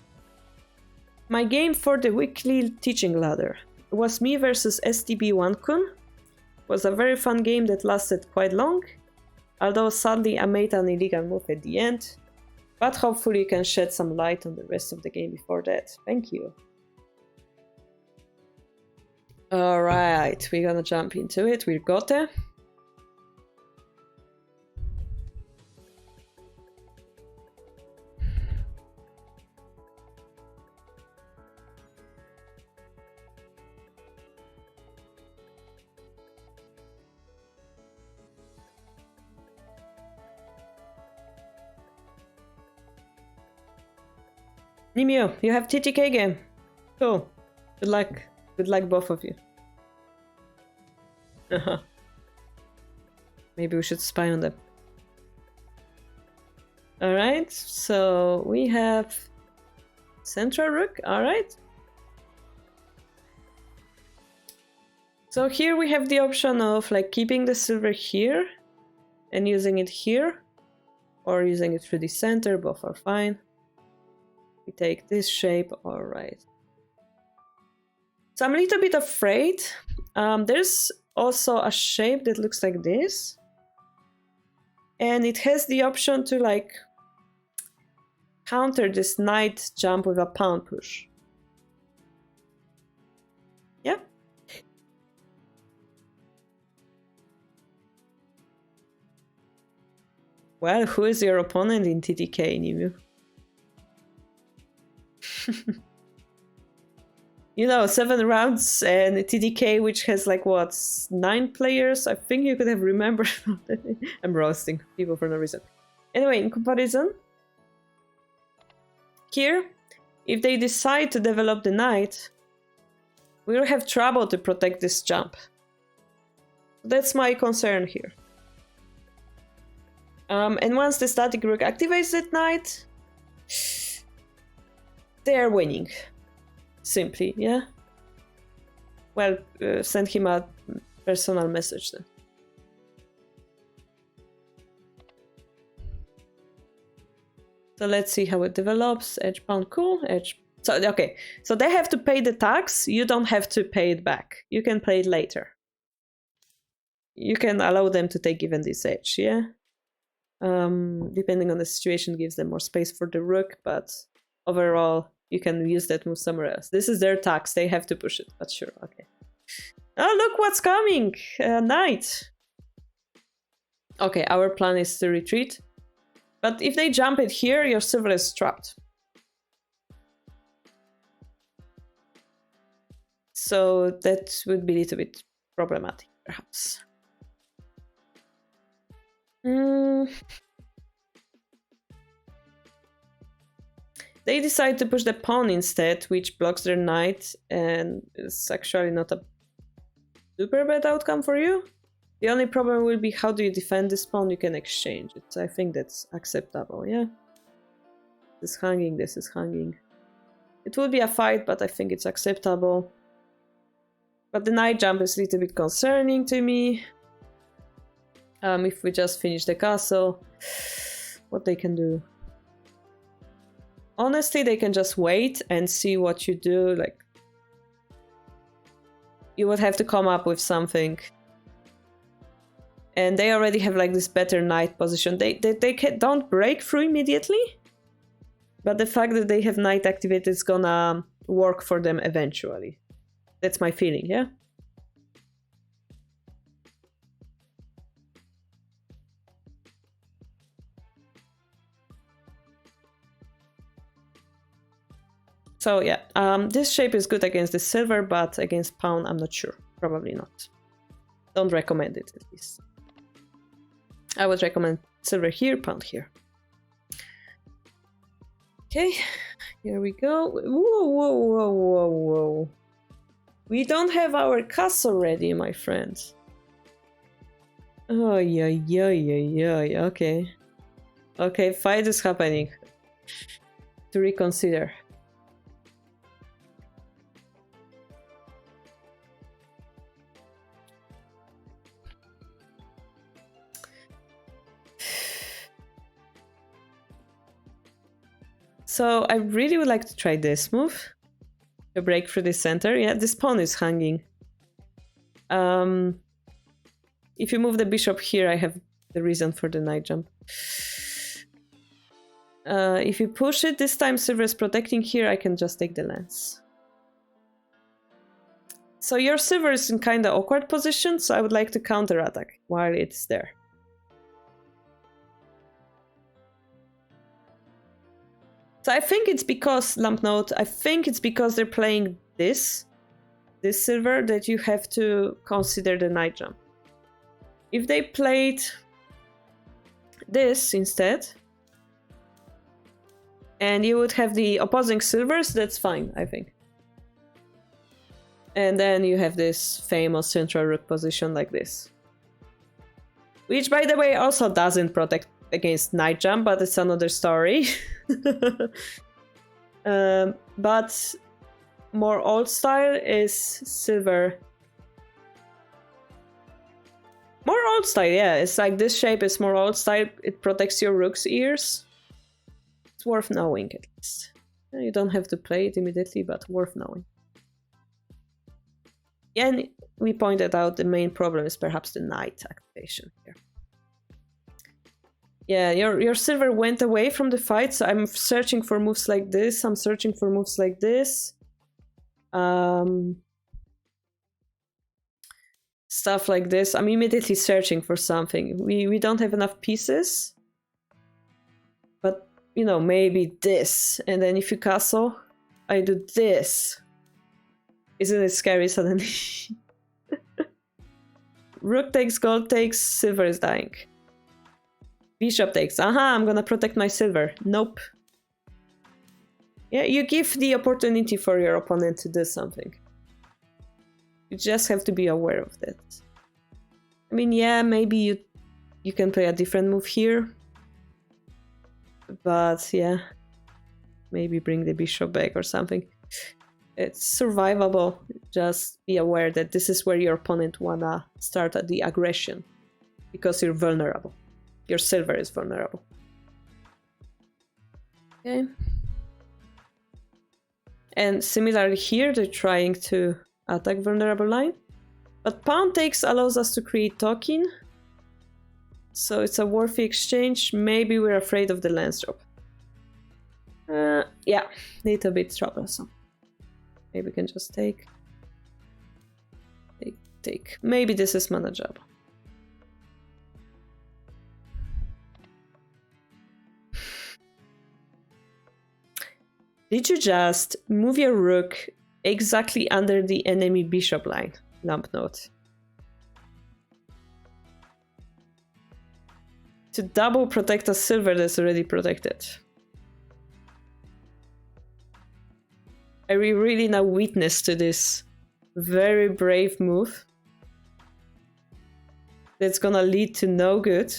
My game for the weekly teaching ladder. It was me versus STB1kun. It was a very fun game that lasted quite long, although sadly I made an illegal move at the end. But hopefully you can shed some light on the rest of the game before that. Thank you. Alright, we're gonna jump into it. We got it. Nimio, you have TTK game. Cool. Good luck. Good luck, both of you. Maybe we should spy on them. Alright, so we have Central Rook, alright. So here we have the option of like keeping the silver here and using it here, or using it through the center, both are fine. We take this shape, alright. So I'm a little bit afraid. There's also a shape that looks like this. And it has the option to like counter this knight jump with a pawn push. Yeah. Well, who is your opponent in TTK, Nimu? You know, 7 rounds and TDK, which has like what, 9 players? I think you could have remembered. I'm roasting people for no reason. Anyway, in comparison, here, if they decide to develop the knight, we'll have trouble to protect this jump. That's my concern here. And once the static rook activates that knight, they're winning. Simply, yeah? Well, send him a personal message then. So let's see how it develops. Edge pawn, cool. Edge. So, okay. So they have to pay the tax. You don't have to pay it back. You can pay it later. You can allow them to take even this edge, yeah? Depending on the situation, gives them more space for the rook, but overall, you can use that move somewhere else. This is their tax, they have to push it, but sure, okay. Oh, look what's coming! Knight! Okay, our plan is to retreat. But if they jump it here, your silver is trapped. So that would be a little bit problematic, perhaps. They decide to push the pawn instead, which blocks their knight, and it's actually not a super bad outcome for you. The only problem will be how do you defend this pawn? You can exchange it. I think that's acceptable, yeah? This is hanging, this is hanging. It will be a fight, but I think it's acceptable. But the knight jump is a little bit concerning to me. If we just finish the castle, what they can do? Honestly, they can just wait and see what you do. Like, you would have to come up with something. And they already have like this better knight position. They don't break through immediately. But the fact that they have knight activated is gonna work for them eventually. That's my feeling, yeah? So yeah, this shape is good against the silver, but against pawn, I'm not sure. Probably not. Don't recommend it, at least. I would recommend silver here, pawn here. Okay, here we go. Whoa, whoa, whoa, whoa, whoa. We don't have our castle ready, my friends. Oh, yeah, yeah, yeah, yeah, okay. Okay, fight is happening. To reconsider. So I really would like to try this move. To break through the center. Yeah, this pawn is hanging. If you move the bishop here, I have the reason for the knight jump. If you push it, this time silver is protecting here, I can just take the lance. So your silver is in kind of awkward position, so I would like to counterattack while it's there. So I think it's because, lamp note, I think it's because they're playing this silver that you have to consider the knight jump. If they played this instead, and you would have the opposing silvers, that's fine, I think. And then you have this famous central rook position like this. Which, by the way, also doesn't protect against knight jump, but it's another story. But more old style is silver. More old style, yeah. It's like this shape is more old style. It protects your rook's ears. It's worth knowing, at least. You don't have to play it immediately, but worth knowing. And we pointed out the main problem is perhaps the knight activation here. Yeah, your silver went away from the fight, so I'm searching for moves like this. I'm searching for moves like this. Stuff like this. I'm immediately searching for something. We don't have enough pieces. But, you know, maybe this. And then if you castle, I do this. Isn't it scary suddenly? Rook takes, gold takes, silver is dying. Bishop takes. Aha, I'm gonna protect my silver. Nope. Yeah, you give the opportunity for your opponent to do something. You just have to be aware of that. I mean, yeah, maybe you can play a different move here. But yeah, maybe bring the bishop back or something. It's survivable. Just be aware that this is where your opponent wanna start at the aggression. Because you're vulnerable. Your silver is vulnerable. Okay. And similarly here, they're trying to attack vulnerable line. But pawn takes allows us to create token. so it's a worthy exchange. Maybe we're afraid of the lance drop. Yeah, little bit troublesome. Maybe we can just take. Maybe this is manageable. Did you just move your rook exactly under the enemy bishop line? Lamp note. To double protect a silver that's already protected. Are we really now witness to this very brave move? That's gonna lead to no good.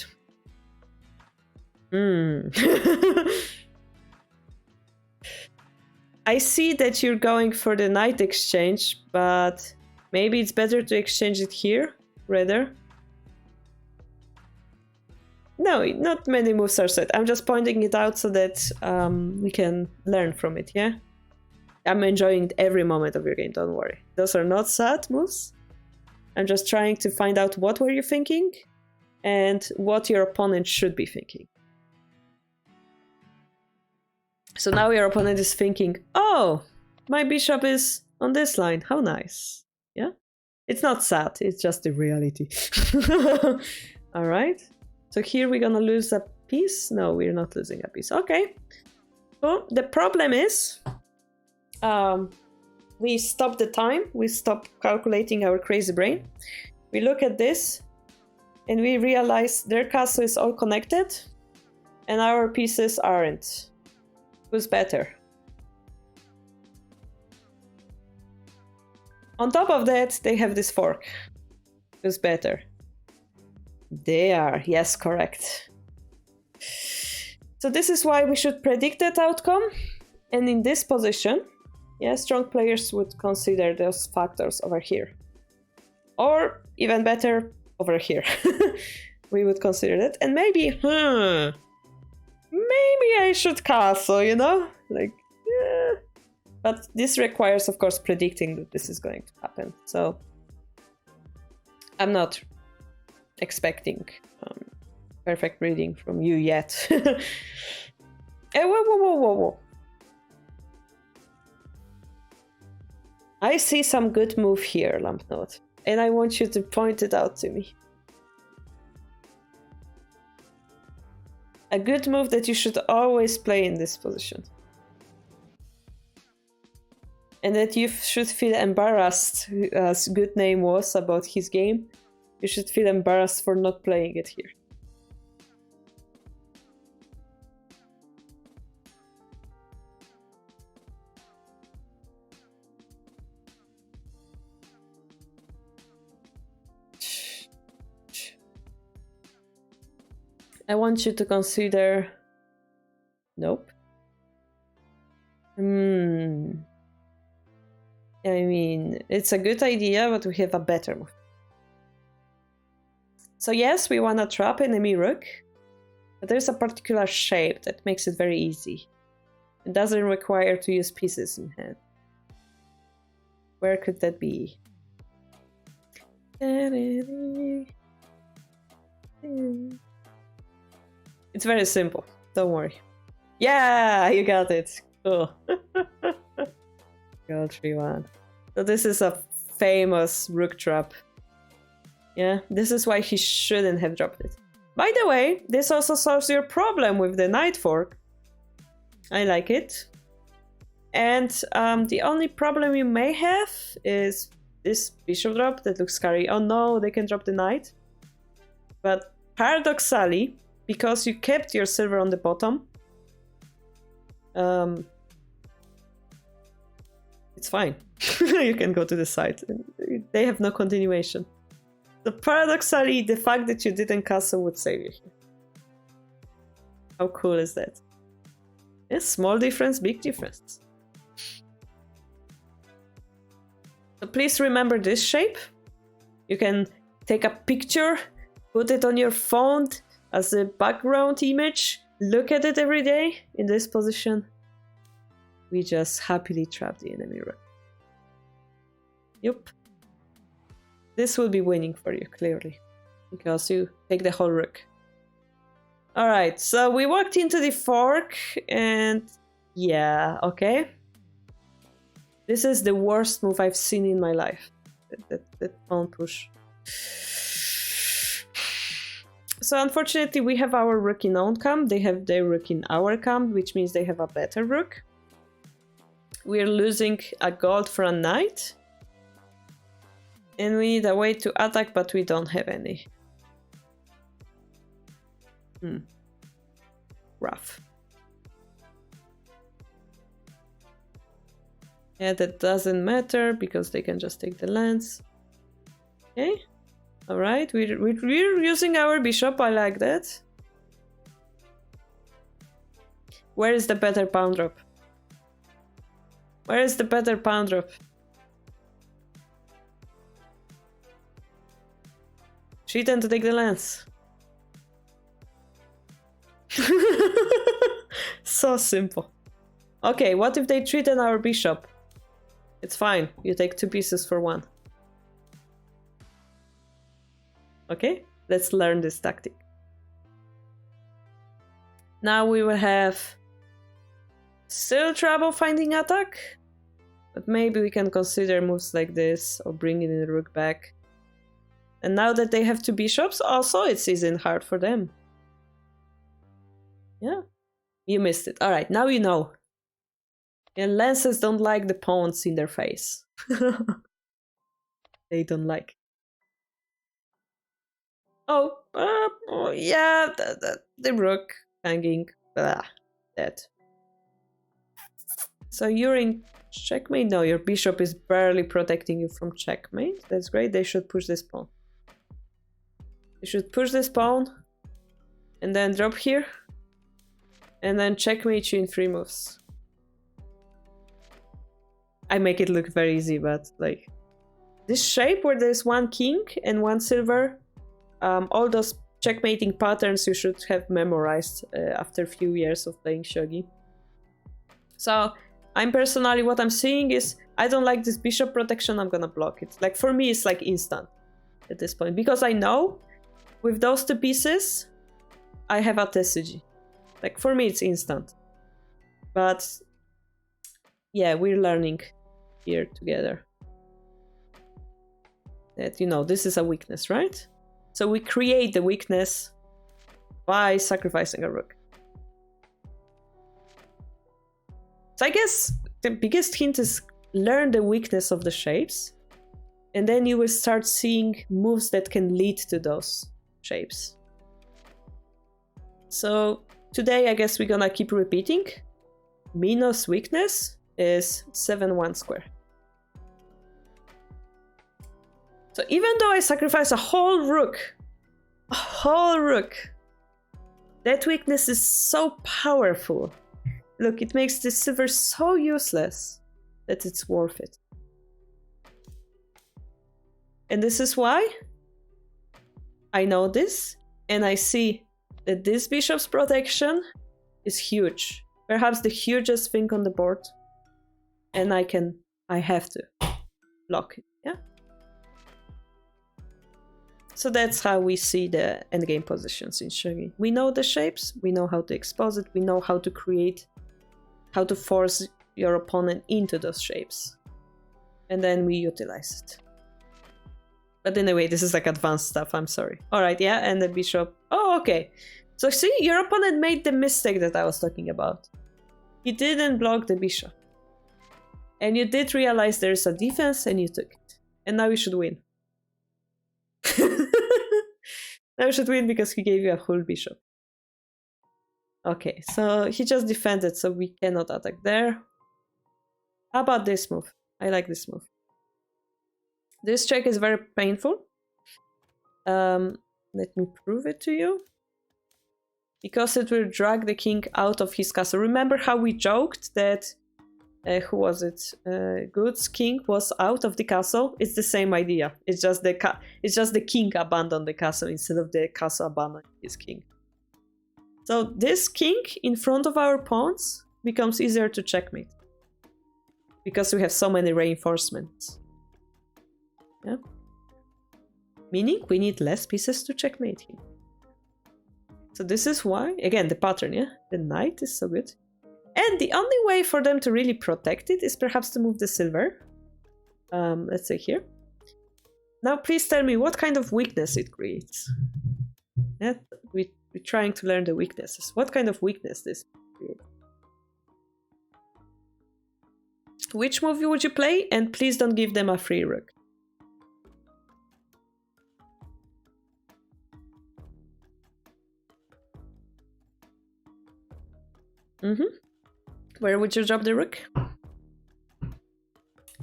I see that you're going for the knight exchange, but maybe it's better to exchange it here, rather. No, not many moves are set. I'm just pointing it out so that we can learn from it, yeah? I'm enjoying every moment of your game, don't worry. Those are not sad moves. I'm just trying to find out what were you thinking and what your opponent should be thinking. So now your opponent is thinking, oh, my bishop is on this line. How nice. Yeah? It's not sad, it's just the reality. All right. So here we're gonna lose a piece. No, we're not losing a piece. Okay. So the problem is we stop the time. We stop calculating our crazy brain. We look at this and we realize their castle is all connected and our pieces aren't. Who's better? On top of that, they have this fork. Who's better? They are. Yes, correct. So this is why we should predict that outcome. And in this position, yeah, strong players would consider those factors over here. Or even better, over here. We would consider that. And maybe, maybe I should castle, you know? Like, yeah. But this requires, of course, predicting that this is going to happen. So I'm not expecting perfect reading from you yet. Hey, whoa. I see some good move here, Lampnote, and I want you to point it out to me. A good move that you should always play in this position. And that you should feel embarrassed, as good name was about his game. You should feel embarrassed for not playing it here. I want you to consider... Nope. I mean, it's a good idea, but we have a better move. So yes, we want to trap enemy rook, but there's a particular shape that makes it very easy. It doesn't require to use pieces in hand. Where could that be? It's very simple, don't worry. Yeah, you got it. Cool. Go 3-1. So this is a famous rook trap. Yeah, this is why he shouldn't have dropped it. By the way, this also solves your problem with the knight fork. I like it. And the only problem you may have is this bishop drop that looks scary. Oh no, they can drop the knight. But paradoxally, because you kept your silver on the bottom, it's fine. You can go to the side. They have no continuation. So paradoxally, the fact that you didn't castle would save you here. How cool is that? A small difference, big difference. So please remember this shape. You can take a picture, put it on your phone as a background image, look at it every day. In this position, we just happily trap the enemy rook. Yup. This will be winning for you, clearly, because you take the whole rook. Alright, so we walked into the fork and yeah, okay. This is the worst move I've seen in my life. That pawn push. So unfortunately we have our rook in own camp, they have their rook in our camp, which means they have a better rook. We're losing a gold for a knight. And we need a way to attack, but we don't have any. Rough. Yeah, that doesn't matter because they can just take the lands. Okay. Alright, we're using our bishop, I like that. Where is the better pawn drop? Where is the better pawn drop? Cheat and to take the lands. So simple. Okay, what if they threaten our bishop? It's fine, you take 2 pieces for 1. Okay, let's learn this tactic. Now we will have still trouble finding attack, but maybe we can consider moves like this or bringing the rook back. And now that they have 2 bishops, also it isn't hard for them. Yeah, you missed it. Alright, now you know. And lances don't like the pawns in their face. They don't like. Oh, yeah, the rook hanging. Blah, dead. So you're in checkmate? No, your bishop is barely protecting you from checkmate. That's great, they should push this pawn. They should push this pawn and then drop here and then checkmate you in 3 moves. I make it look very easy, but like this shape where there's 1 king and 1 silver, all those checkmating patterns you should have memorized after a few years of playing shogi. So I'm personally, what I'm seeing is I don't like this bishop protection, I'm gonna block it. Like for me it's like instant at this point, because I know with those 2 pieces I have a TCG. Like for me it's instant. But yeah, we're learning here together that, you know, this is a weakness, right? So we create the weakness by sacrificing a rook. So I guess the biggest hint is learn the weakness of the shapes, and then you will start seeing moves that can lead to those shapes. So today I guess we're gonna keep repeating. Mino's weakness is 7-1 square. So even though I sacrifice a whole rook, that weakness is so powerful. Look, it makes the silver so useless that it's worth it. And this is why I know this, and I see that this bishop's protection is huge. Perhaps the hugest thing on the board. And I have to block it, yeah? So that's how we see the endgame positions in shogi. We know the shapes, we know how to expose it, we know how to create, how to force your opponent into those shapes. And then we utilize it. But anyway, this is like advanced stuff, I'm sorry. Alright, yeah, and the bishop. Oh, okay. So see, your opponent made the mistake that I was talking about. He didn't block the bishop. And you did realize there's a defense and you took it. And now you should win. Now you should win because he gave you a whole bishop. Okay, so he just defended, so we cannot attack there. How about this move? I like this move. This check is very painful. Let me prove it to you. Because it will drag the king out of his castle. Remember how we joked that who was it? Good's king was out of the castle. It's the same idea. It's just the king abandoned the castle instead of the castle abandoning his king. So this king in front of our pawns becomes easier to checkmate because we have so many reinforcements. Yeah. Meaning we need less pieces to checkmate him. So this is why, again, the pattern, yeah? The knight is so good. And the only way for them to really protect it is perhaps to move the silver. Let's say here. Now please tell me what kind of weakness it creates. Yeah, we're trying to learn the weaknesses. What kind of weakness this creates? Which move would you play? And please don't give them a free rook. Where would you drop the rook?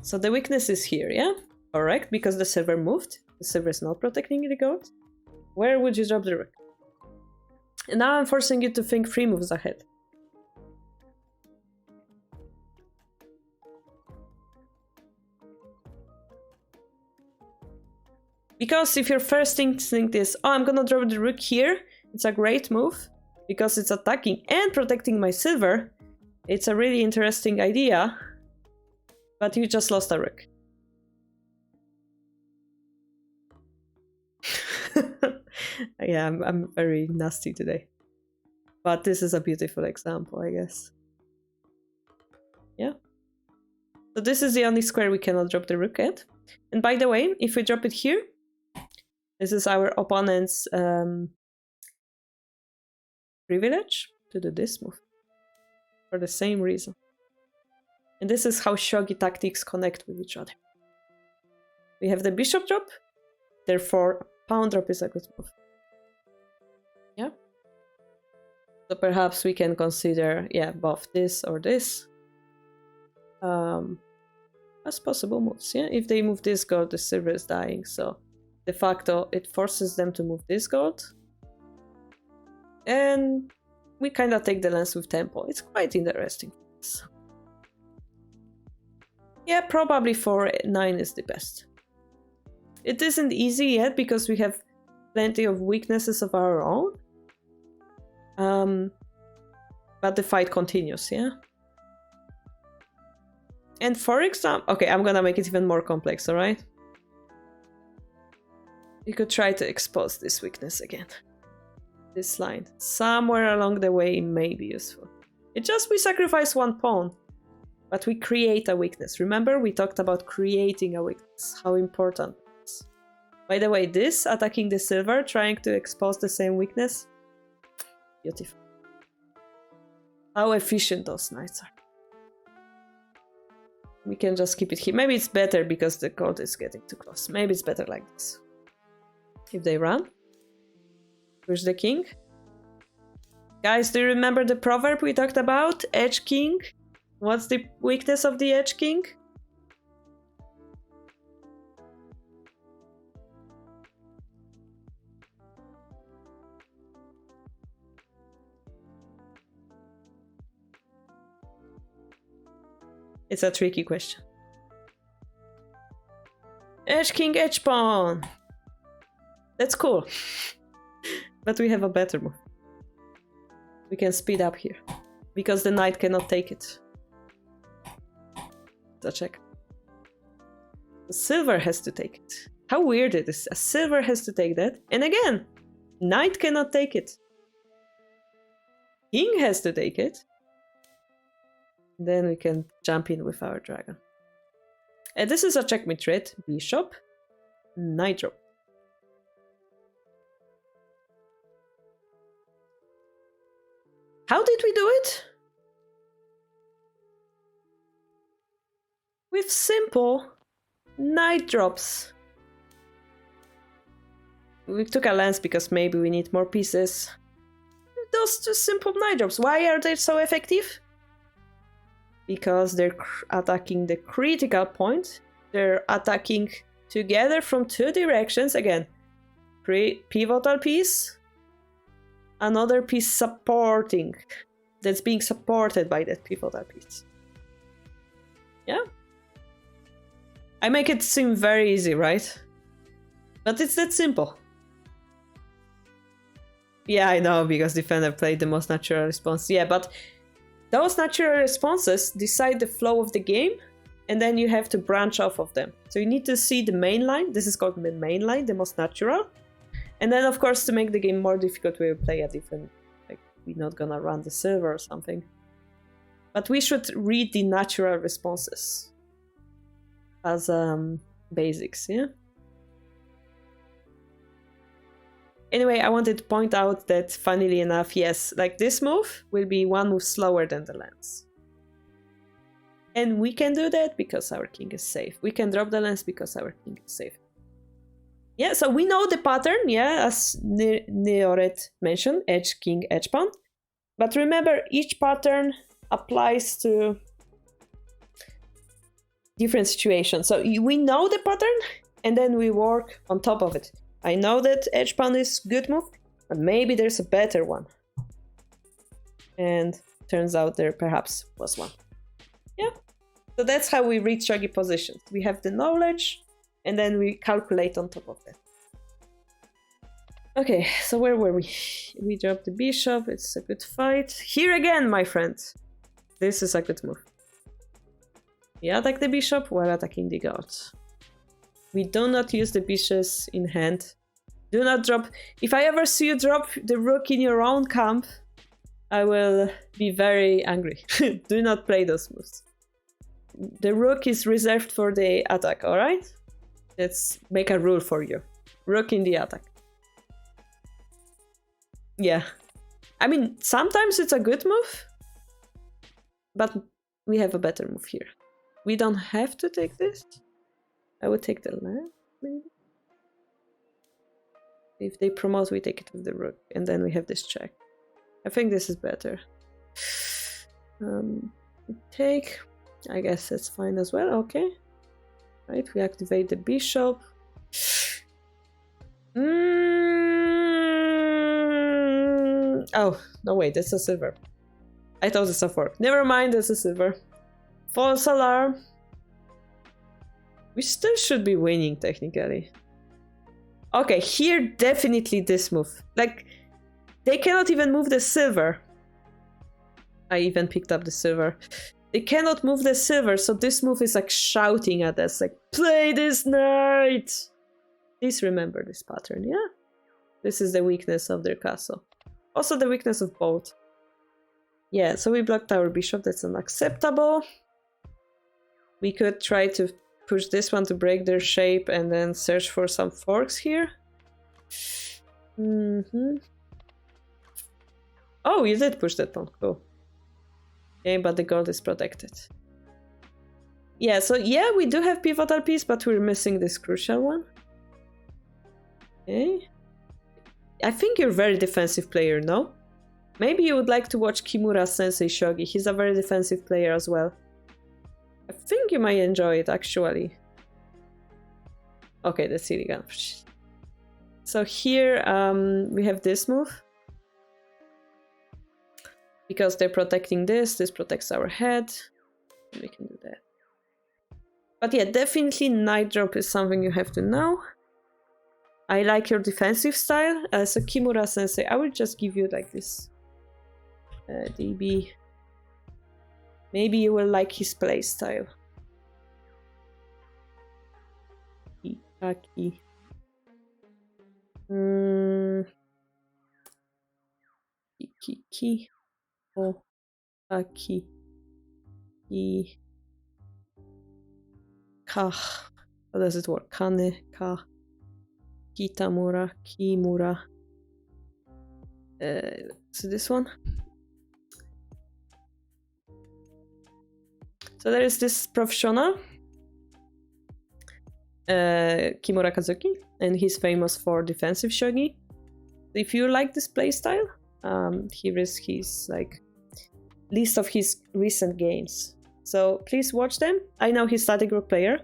So the weakness is here, yeah? Correct, because the silver moved. The silver is not protecting the gold. Where would you drop the rook? And now I'm forcing you to think 3 moves ahead. Because if your first instinct is, oh, I'm gonna drop the rook here, it's a great move, because it's attacking and protecting my silver. It's a really interesting idea, but you just lost a rook. Yeah, I'm very nasty today. But this is a beautiful example, I guess. Yeah. So this is the only square we cannot drop the rook at. And by the way, if we drop it here, this is our opponent's privilege to do this move. For the same reason. And this is how shogi tactics connect with each other. We have the bishop drop, therefore pawn drop is a good move. Yeah. So perhaps we can consider, yeah, both this or this as possible moves. Yeah, if they move this gold, the silver is dying. So de facto, it forces them to move this gold, and we kind of take the lens with tempo. It's quite interesting. Yeah, probably 4-9 is the best. It isn't easy yet because we have plenty of weaknesses of our own. But the fight continues, yeah? And for example, okay, I'm gonna make it even more complex, alright? You could try to expose this weakness again. This line. Somewhere along the way it may be useful. It's just we sacrifice 1 pawn, but we create a weakness. Remember, we talked about creating a weakness, how important it is. By the way, this, attacking the silver, trying to expose the same weakness, beautiful. How efficient those knights are. We can just keep it here. Maybe it's better because the gold is getting too close. Maybe it's better like this. If they run. Where's the king? Guys, do you remember the proverb we talked about? Edge king? What's the weakness of the edge king? It's a tricky question. Edge king, edge pawn. That's cool. But we have a better move. We can speed up here. Because the knight cannot take it. So check. The silver has to take it. How weird it is. A silver has to take that. And again, knight cannot take it. King has to take it. Then we can jump in with our dragon. And this is a checkmate threat. Bishop. Knight drop. How did we do it? With simple knight drops. We took a lance because maybe we need more pieces. Those two simple knight drops. Why are they so effective? Because they're attacking the critical point. They're attacking together from 2 directions. Again, pivotal piece. Another piece supporting. That's being supported by that pivotal piece. Yeah? I make it seem very easy, right? But it's that simple. Yeah, I know, because defender played the most natural response. Yeah, but those natural responses decide the flow of the game, and then you have to branch off of them. So you need to see the main line. This is called the main line, the most natural. And then, of course, to make the game more difficult, we will play a different... Like, we're not gonna run the silver or something. But we should read the natural responses as basics, yeah? Anyway, I wanted to point out that, funnily enough, yes, like this move will be one move slower than the lance. And we can do that because our king is safe. We can drop the lance because our king is safe. Yeah, so we know the pattern, yeah, as Neoret mentioned, edge, king, edge, pawn. But remember, each pattern applies to different situations. So we know the pattern, and then we work on top of it. I know that edge pawn is good move, but maybe there's a better one. And turns out there perhaps was one. Yeah. So that's how we read shogi positions. We have the knowledge, and then we calculate on top of that. Okay, so where were we? We dropped the bishop, it's a good fight. Here again, my friend. This is a good move. We attack the bishop while attacking the guard. We do not use the bishops in hand. Do not drop... If I ever see you drop the rook in your own camp, I will be very angry. Do not play those moves. The rook is reserved for the attack, alright? Let's make a rule for you. Rook in the attack. Yeah. I mean, sometimes it's a good move, but we have a better move here. We don't have to take this. I would take the left, maybe. If they promote, we take it with the rook, and then we have this check. I think this is better. Take. I guess that's fine as well. Okay. Right, we activate the bishop. Oh, no, wait, that's a silver. I thought it's a fork. Never mind, that's a silver. False alarm. We still should be winning, technically. Okay, here, definitely this move. Like, they cannot even move the silver. I even picked up the silver. They cannot move the silver, so this move is like shouting at us, like, play this knight! Please remember this pattern, yeah? This is the weakness of their castle. Also the weakness of both. Yeah, so we blocked our bishop, that's unacceptable. We could try to push this one to break their shape and then search for some forks here. Oh, you did push that one, cool. Okay, but the gold is protected. Yeah, so yeah, we do have pivotal piece, but we're missing this crucial one. Okay. I think you're a very defensive player, no? Maybe you would like to watch Kimura Sensei Shogi. He's a very defensive player as well. I think you might enjoy it, actually. Okay, that's really good. So here we have this move. Because they're protecting this protects our head. We can do that. But yeah, definitely knight drop is something you have to know. I like your defensive style. So Kimura Sensei, I will just give you like this DB. Maybe you will like his play style. Aki. Ki. Oh. Aki. Ki. Ka. How does it work? Kane. Ka. Kitamura. Kimura. So this one. So there is this professional, Kimura Kazuki, and he's famous for defensive shogi. If you like this playstyle, here is his like list of his recent games. So please watch them. I know he's static rook player,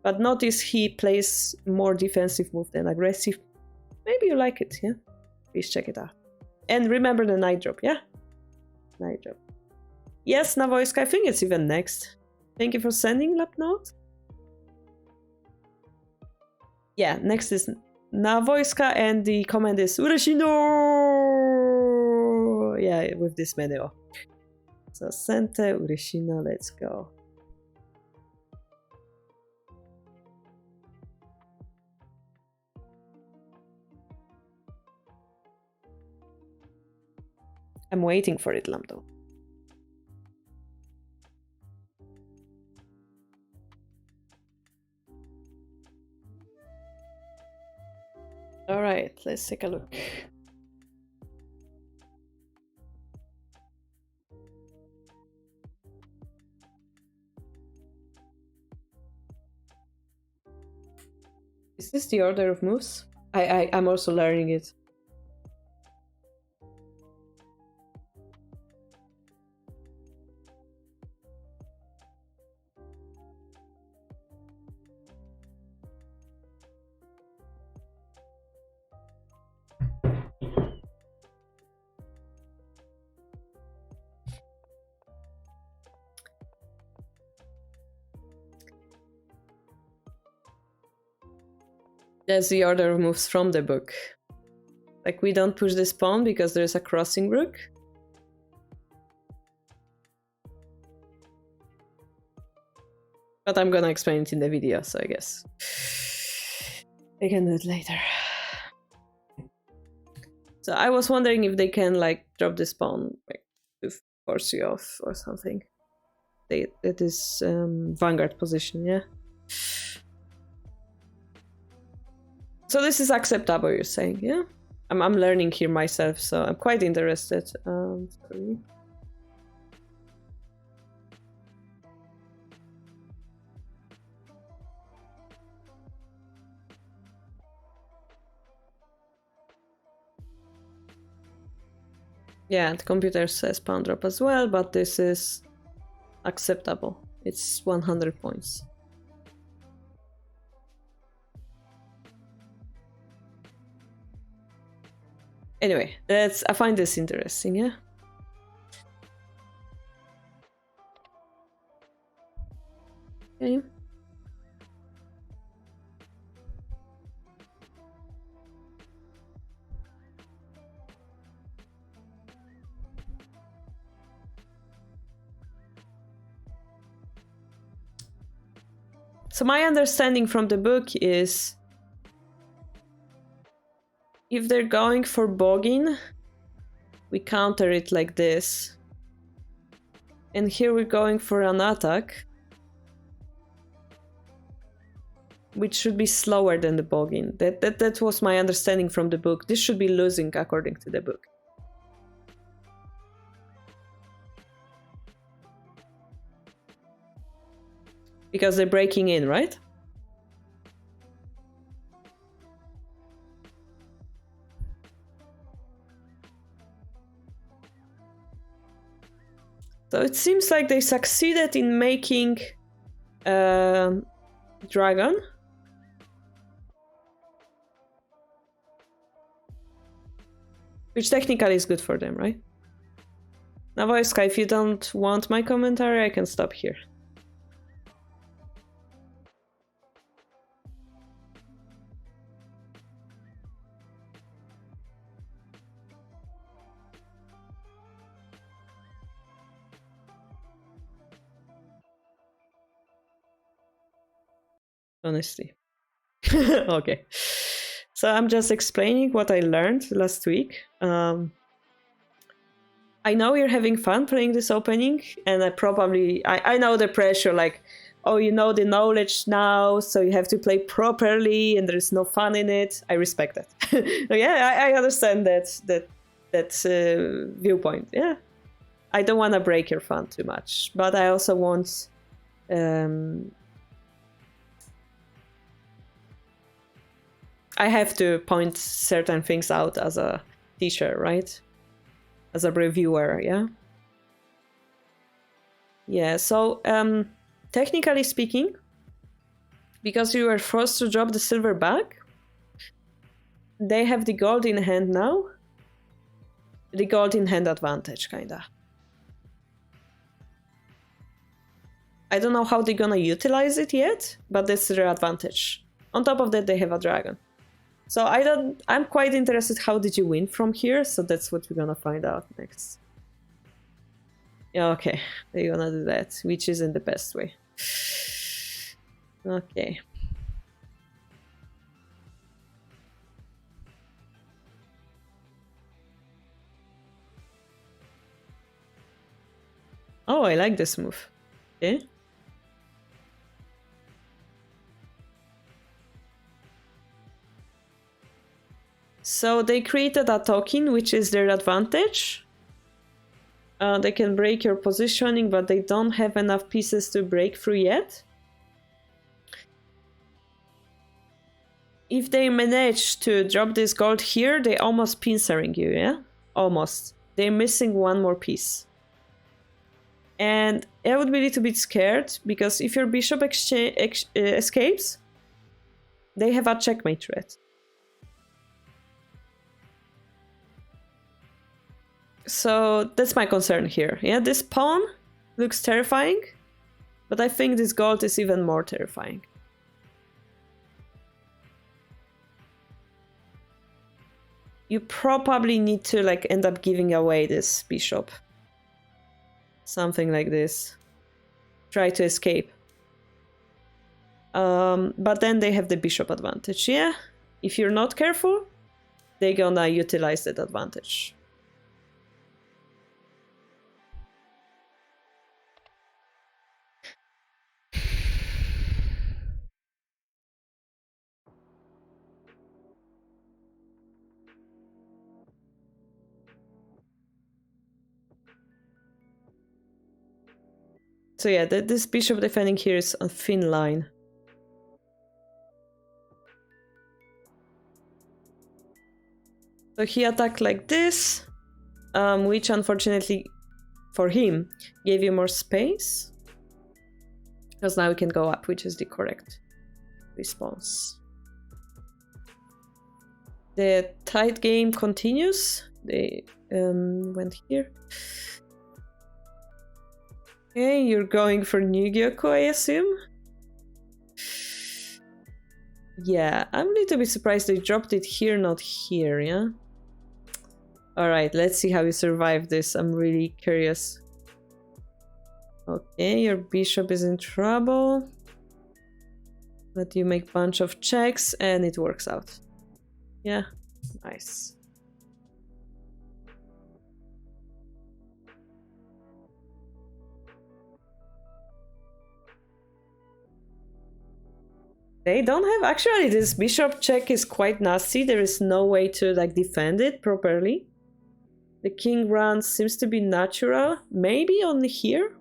but notice he plays more defensive move than aggressive. Maybe you like it, yeah? Please check it out. And remember the knight drop, yeah? Knight drop. Yes, Navoiska, I think it's even next. Thank you for sending lap note. Yeah, next is Navoiska and the command is Ureshino! Yeah, with this menu. So Sente, Ureshino, let's go. I'm waiting for it, Lamdo. All right, let's take a look. Is this the order of moves? I'm also learning it. That's the order of moves from the book. Like, we don't push this pawn because there's a crossing rook. But I'm gonna explain it in the video, so I guess I can do it later. So I was wondering if they can, like, drop this pawn, like, to force you off or something. It is vanguard position, yeah? So this is acceptable, you're saying, yeah? I'm learning here myself, so I'm quite interested. Sorry. Yeah, the computer says pawn drop as well, but this is acceptable. It's 100 points. Anyway, I find this interesting, yeah? Okay. So my understanding from the book is if they're going for boggin, we counter it like this. And here we're going for an attack, which should be slower than the boggin. That was my understanding from the book. This should be losing according to the book. Because they're breaking in, right? So it seems like they succeeded in making dragon. Which technically is good for them, right? Now, Voiska, if you don't want my commentary, I can stop here. Honestly. Okay. So I'm just explaining what I learned last week. I know you're having fun playing this opening, and I know the pressure, like, oh, you know the knowledge now, so you have to play properly, and there's no fun in it. I respect that. Yeah, I understand that viewpoint. Yeah, I don't want to break your fun too much, but I also want. I have to point certain things out as a teacher, right? As a reviewer, yeah? Yeah, so technically speaking, because you were forced to drop the silver back, they have the gold in hand now. The gold in hand advantage, kinda. I don't know how they're gonna utilize it yet, but that's their advantage. On top of that, they have a dragon. So I'm quite interested, how did you win from here? So that's what we're gonna find out next. Yeah, okay, they're gonna do that, which isn't the best way. Okay. Oh, I like this move. Okay. So they created a token, which is their advantage. They can break your positioning, but they don't have enough pieces to break through yet. If they manage to drop this gold here, they almost pincering you, yeah? Almost. They're missing one more piece. And I would be a little bit scared, because if your bishop escapes, they have a checkmate threat. So that's my concern here. Yeah, this pawn looks terrifying, but I think this gold is even more terrifying. You probably need to like end up giving away this bishop. Something like this. Try to escape. But then they have the bishop advantage, yeah? If you're not careful, they're gonna utilize that advantage. So yeah, this bishop defending here is a thin line. So he attacked like this, which unfortunately for him gave you more space. Because now we can go up, which is the correct response. The tight game continues. They went here. Okay, you're going for New Gyoko, I assume? Yeah, I'm a little bit surprised they dropped it here, not here, yeah? Alright, let's see how you survive this. I'm really curious. Okay, your bishop is in trouble. But you make a bunch of checks and it works out. Yeah, nice. They don't have... Actually, this bishop check is quite nasty. There is no way to like defend it properly. The king run seems to be natural. Maybe only here.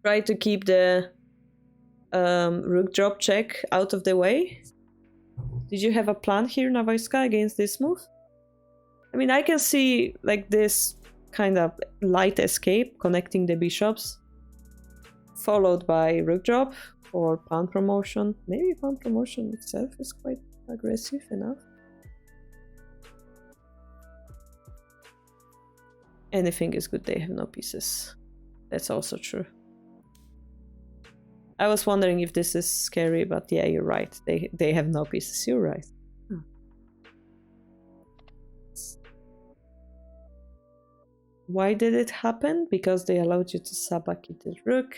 Try to keep the rook drop check out of the way. Did you have a plan here, Navaiska, against this move? I mean, I can see like this kind of light escape connecting the bishops, followed by rook drop or pawn promotion. Maybe pawn promotion itself is quite aggressive enough. Anything is good, they have no pieces. That's also true. I was wondering if this is scary, but yeah, you're right. They have no pieces. You're right. Why did it happen? Because they allowed you to sabaki the rook.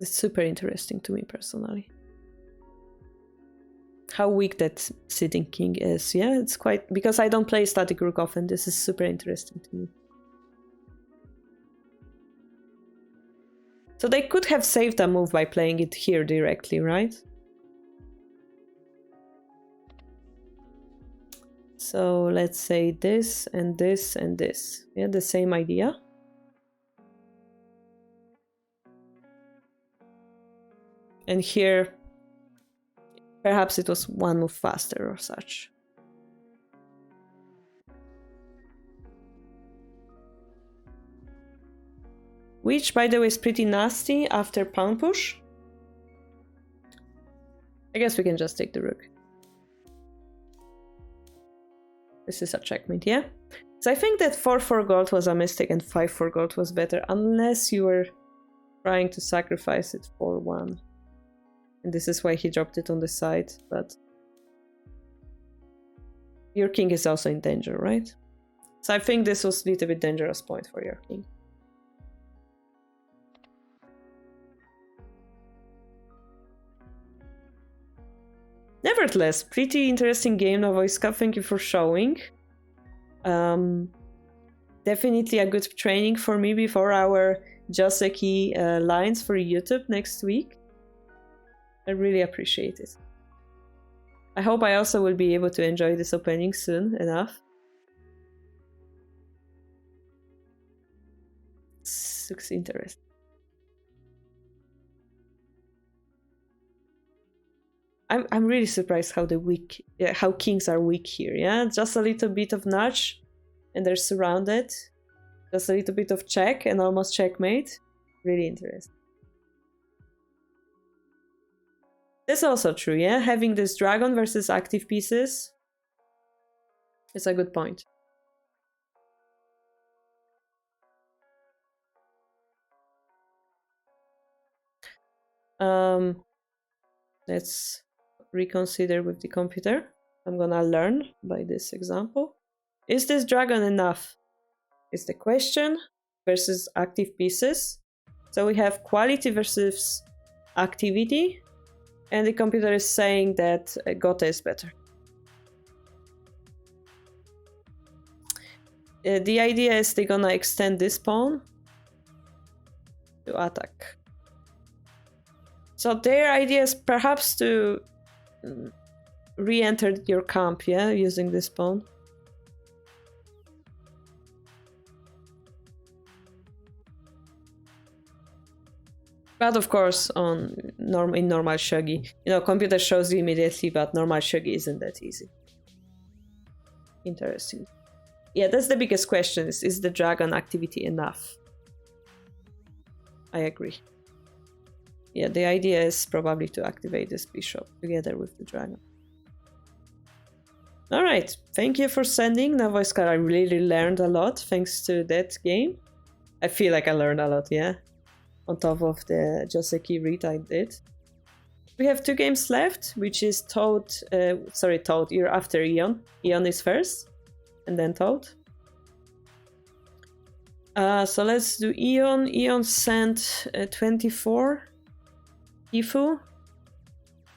It's super interesting to me personally. How weak that sitting king is. Yeah, it's quite... Because I don't play static rook often, this is super interesting to me. So they could have saved a move by playing it here directly, right? So let's say this and this and this. Yeah, the same idea. And here, perhaps it was one move faster or such. Which, by the way, is pretty nasty after pawn push. I guess we can just take the rook. This is a checkmate, yeah? So I think that 4-4 gold was a mistake and 5-4 gold was better, unless you were trying to sacrifice it for 1. And this is why he dropped it on the side, but... Your king is also in danger, right? So I think this was a little bit dangerous point for your king. Nevertheless, pretty interesting game, Novoiska. Thank you for showing. Definitely a good training for me before our Joseki lines for YouTube next week. I really appreciate it. I hope I also will be able to enjoy this opening soon enough. Looks interesting. I'm really surprised how kings are weak here. Yeah, just a little bit of nudge, and they're surrounded. Just a little bit of check and almost checkmate. Really interesting. That's also true. Yeah, having this dragon versus active pieces is a good point. Let's reconsider with the computer. I'm gonna learn by this example. Is this dragon enough? Is the question versus active pieces. So we have quality versus activity, and the computer is saying that Gote is better. The idea is they're gonna extend this pawn to attack. So their idea is perhaps to re-enter your camp, yeah, using this pawn. But of course, in normal shogi, computer shows you immediately, but normal shogi isn't that easy. Interesting. Yeah, that's the biggest question: is the dragon activity enough? I agree. Yeah, the idea is probably to activate this bishop together with the dragon. All right, thank you for sending, Navoiskar. I really learned a lot thanks to that game. I feel like I learned a lot, yeah. On top of the Joseki read I did. We have 2 games left, which is Toad, you're after Eon. Eon is first, and then Toad. So let's do Eon. Eon sent 24 kifu.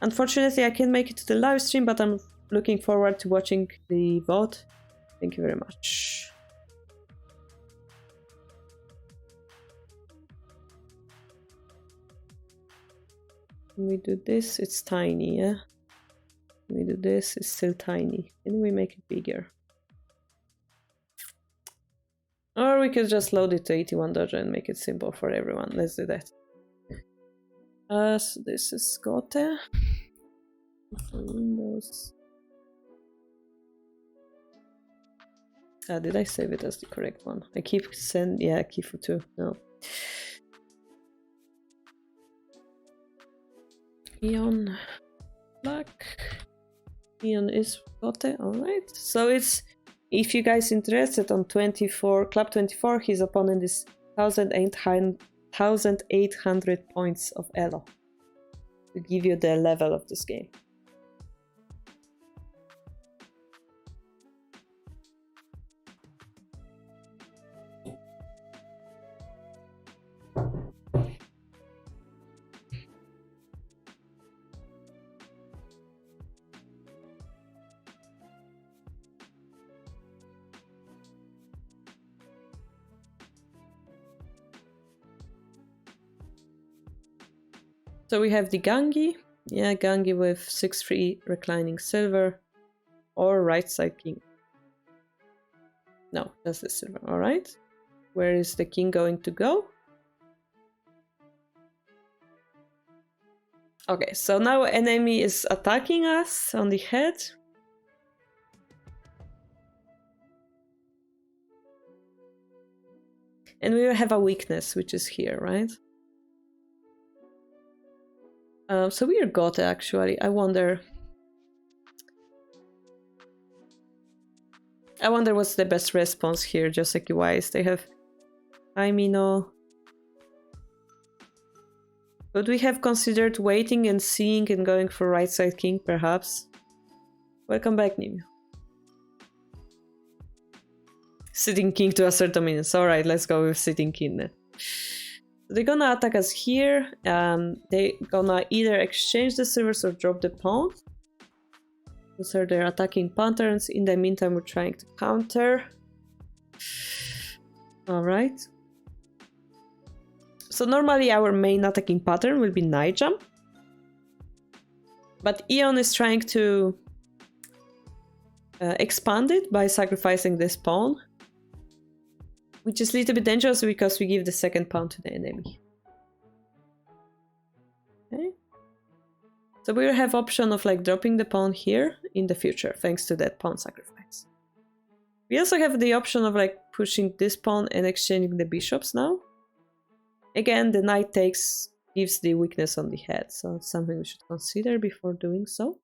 Unfortunately, I can't make it to the live stream, but I'm looking forward to watching the VOD. Thank you very much. When we do this, it's tiny, yeah? When we do this, it's still tiny. Can we make it bigger? Or we could just load it to 81 dojo and make it simple for everyone. Let's do that. So this is Gote. For Windows. Did I save it as the correct one? I keep yeah, kifu too. No. Eon black. Eon is Gote, alright. So it's, if you guys interested, on 24, Club 24, his opponent is 1,800 points of elo. To give you the level of this game. So we have the Gangi. Yeah, Gangi with 6-3 reclining silver. Or right side king. No, that's the silver. Alright. Where is the king going to go? Okay, so now enemy is attacking us on the head. And we have a weakness, which is here, right? So we are Gote, actually. I wonder what's the best response here, Joseki-wise. They have Aimino. Would we have considered waiting and seeing and going for right side king, perhaps? Welcome back, Nim. Sitting king to assert dominance. Alright, let's go with sitting king then. They're gonna attack us here. They're gonna either exchange the silvers or drop the pawn. Those are their attacking patterns. In the meantime, we're trying to counter. Alright. So normally our main attacking pattern will be night jump. But Eon is trying to expand it by sacrificing this pawn. Which is a little bit dangerous because we give the second pawn to the enemy. Okay. So we will have option of like dropping the pawn here in the future, thanks to that pawn sacrifice. We also have the option of like pushing this pawn and exchanging the bishops now. Again, the knight takes gives the weakness on the head, so it's something we should consider before doing so.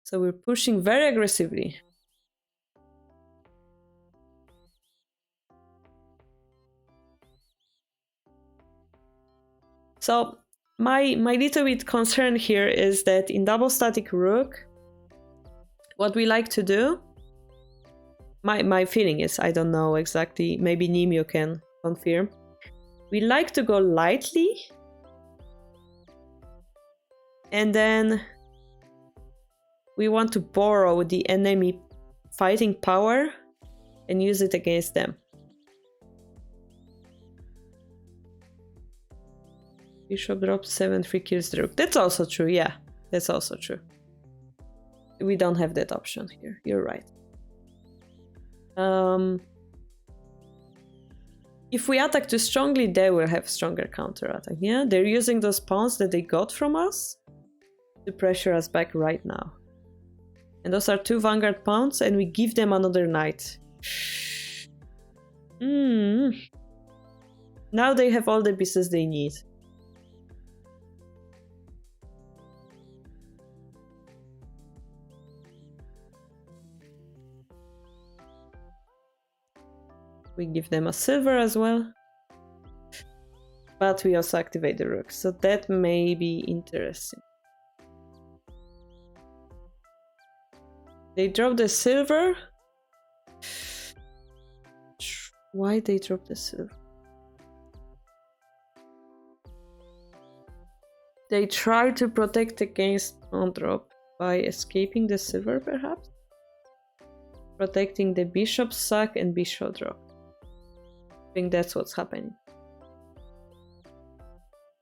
So we're pushing very aggressively. So my little bit concern here is that in double static rook, what we like to do, my feeling is, I don't know exactly, maybe Nimio can confirm, we like to go lightly and then we want to borrow the enemy fighting power and use it against them. Bishop drops 7-3 kills the rook. That's also true, yeah. That's also true. We don't have that option here. You're right. If we attack too strongly, they will have stronger counterattack. Yeah, they're using those pawns that they got from us to pressure us back right now. And those are 2 vanguard pawns, and we give them another knight. Now they have all the pieces they need. We give them a silver as well. But we also activate the rook, so that may be interesting. They drop the silver. Why they drop the silver? They try to protect against pawn drop by escaping the silver, perhaps? Protecting the bishop sack and bishop drop. I think that's what's happening.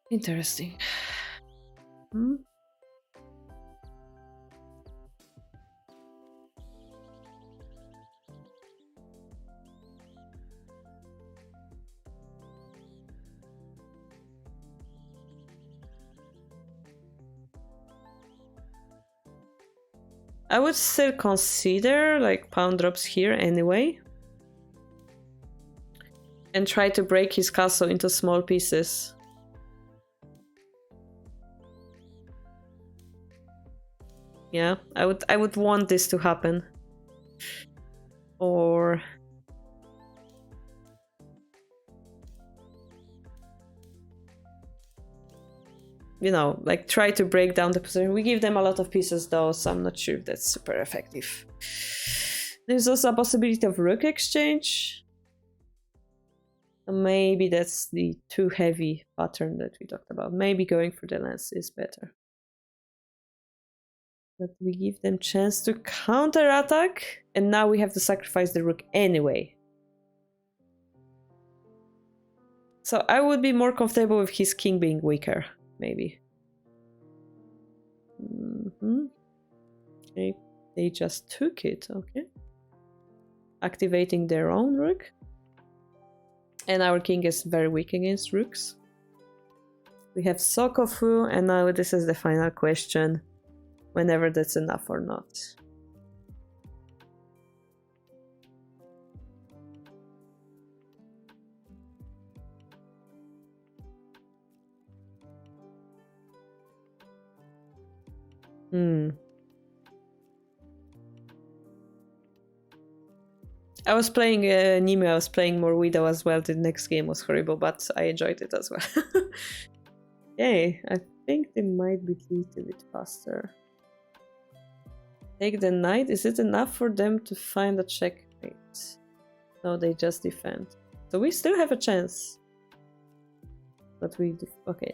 Interesting. I would still consider like pawn drops here anyway. And try to break his castle into small pieces. Yeah, I would want this to happen. Or you know, like try to break down the position. We give them a lot of pieces though, so I'm not sure if that's super effective. There's also a possibility of rook exchange. Maybe that's the too heavy pattern that we talked about. Maybe going for the lance is better. But we give them chance to counterattack, and now we have to sacrifice the rook anyway. So I would be more comfortable with his king being weaker, maybe. Okay, they just took it, okay. Activating their own rook. And our king is very weak against rooks. We have Sokofu, and now this is the final question. Whenever that's enough or not. I was playing Nime, I was playing more Widow as well. The next game was horrible, but I enjoyed it as well. Yay, I think they might be a little bit faster. Take the knight. Is it enough for them to find a checkmate? No, they just defend. So we still have a chance. But we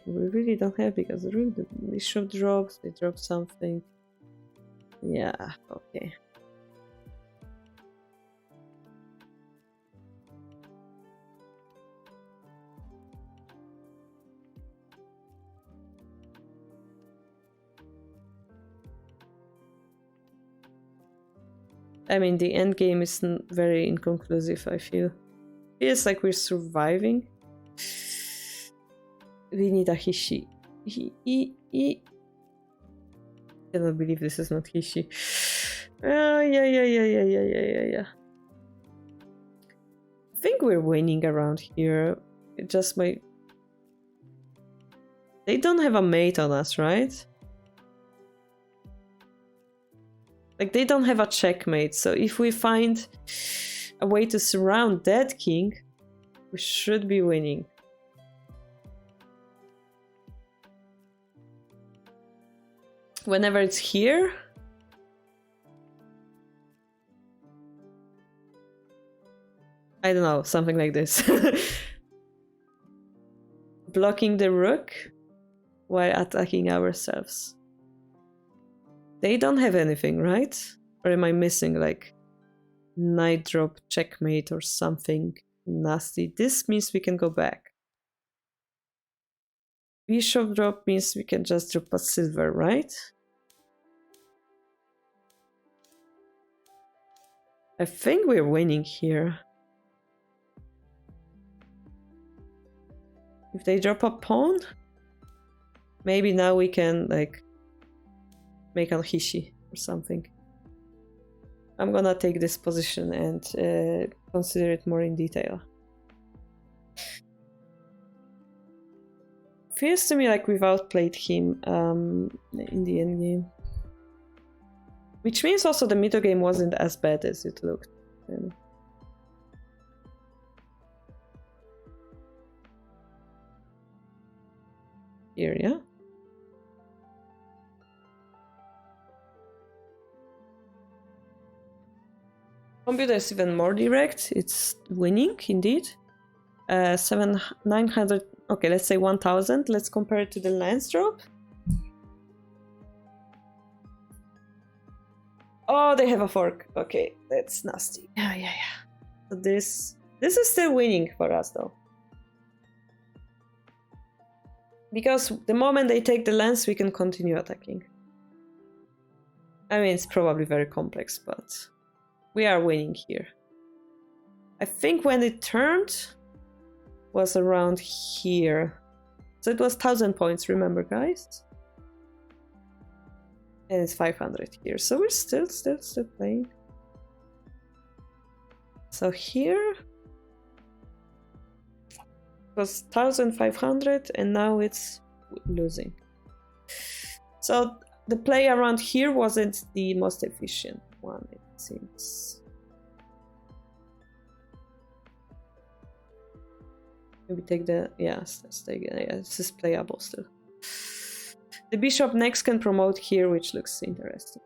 really don't have, because the bishop drops, they drop something. Yeah, okay. I mean, the end game is very inconclusive, I feel. Feels like we're surviving. We need a Hishi. I cannot believe this is not Hishi. Yeah. I think we're winning around here. It just might... They don't have a mate on us, right? Like, they don't have a checkmate, so if we find a way to surround that king, we should be winning. Whenever it's here... I don't know, something like this. Blocking the rook while attacking ourselves. They don't have anything, right? Or am I missing like knight drop checkmate or something nasty? This means we can go back. Bishop drop means we can just drop a silver, right? I think we're winning here. If they drop a pawn, maybe now we can like make a Hishi or something. I'm gonna take this position and consider it more in detail. Feels to me like we've outplayed him in the end game. Which means also the middle game wasn't as bad as it looked. Here, yeah? Computer is even more direct. It's winning, indeed. 900... Okay, let's say 1000. Let's compare it to the lance drop. Oh, they have a fork. Okay, that's nasty. Yeah. So this is still winning for us, though. Because the moment they take the lance, we can continue attacking. I mean, it's probably very complex, but we are winning here. I think when it turned was around here. So it was 1000 points, remember, guys? And it's 500 here. So we're still playing. So here was 1500 and now it's losing. So the play around here wasn't the most efficient one, it seems. Maybe take the... Yes, let's take it. Yeah, this is playable still. The bishop next can promote here, which looks interesting.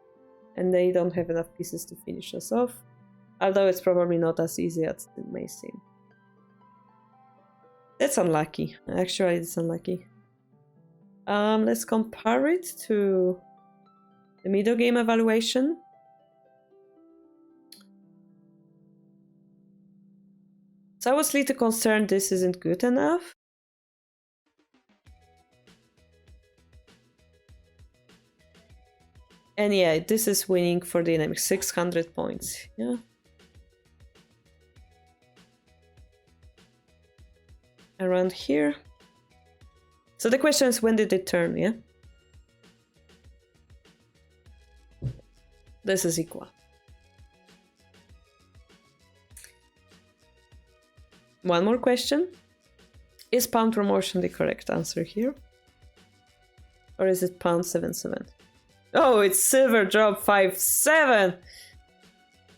And they don't have enough pieces to finish us off. Although it's probably not as easy as it may seem. That's unlucky. Actually, it's unlucky. Let's compare it to the middle game evaluation. So I was a little concerned this isn't good enough. And yeah, this is winning for dynamic, 600 points. Yeah. Around here. So the question is, when did it turn, yeah? This is equal. One more question. Is pound promotion the correct answer here? Or is it pound 7-7? Oh, it's silver drop 5-7!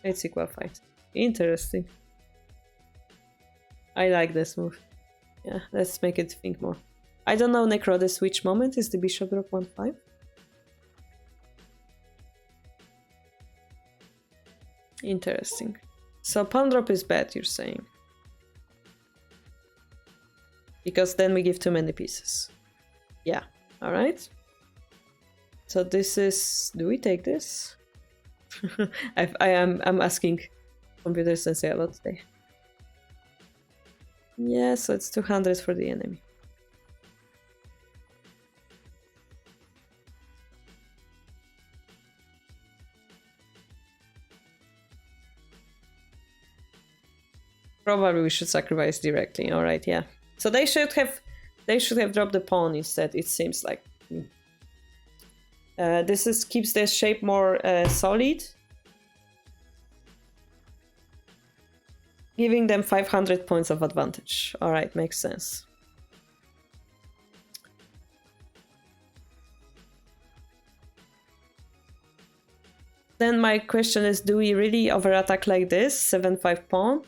It's equal fight. Interesting. I like this move. Yeah, let's make it think more. I don't know, Necrodis, which moment is the bishop drop 1-5? Interesting. So pawn drop is bad, you're saying? Because then we give too many pieces. Yeah, alright. So this is... Do we take this? I'm asking Computer Sensei a lot today. Yeah, so it's 200 for the enemy. Probably we should sacrifice directly. All right, yeah. So they should have dropped the pawn instead. It seems like. This keeps the shape more solid, giving them 500 points of advantage. All right, makes sense. Then my question is, do we really overattack like this? 7-5 pawn.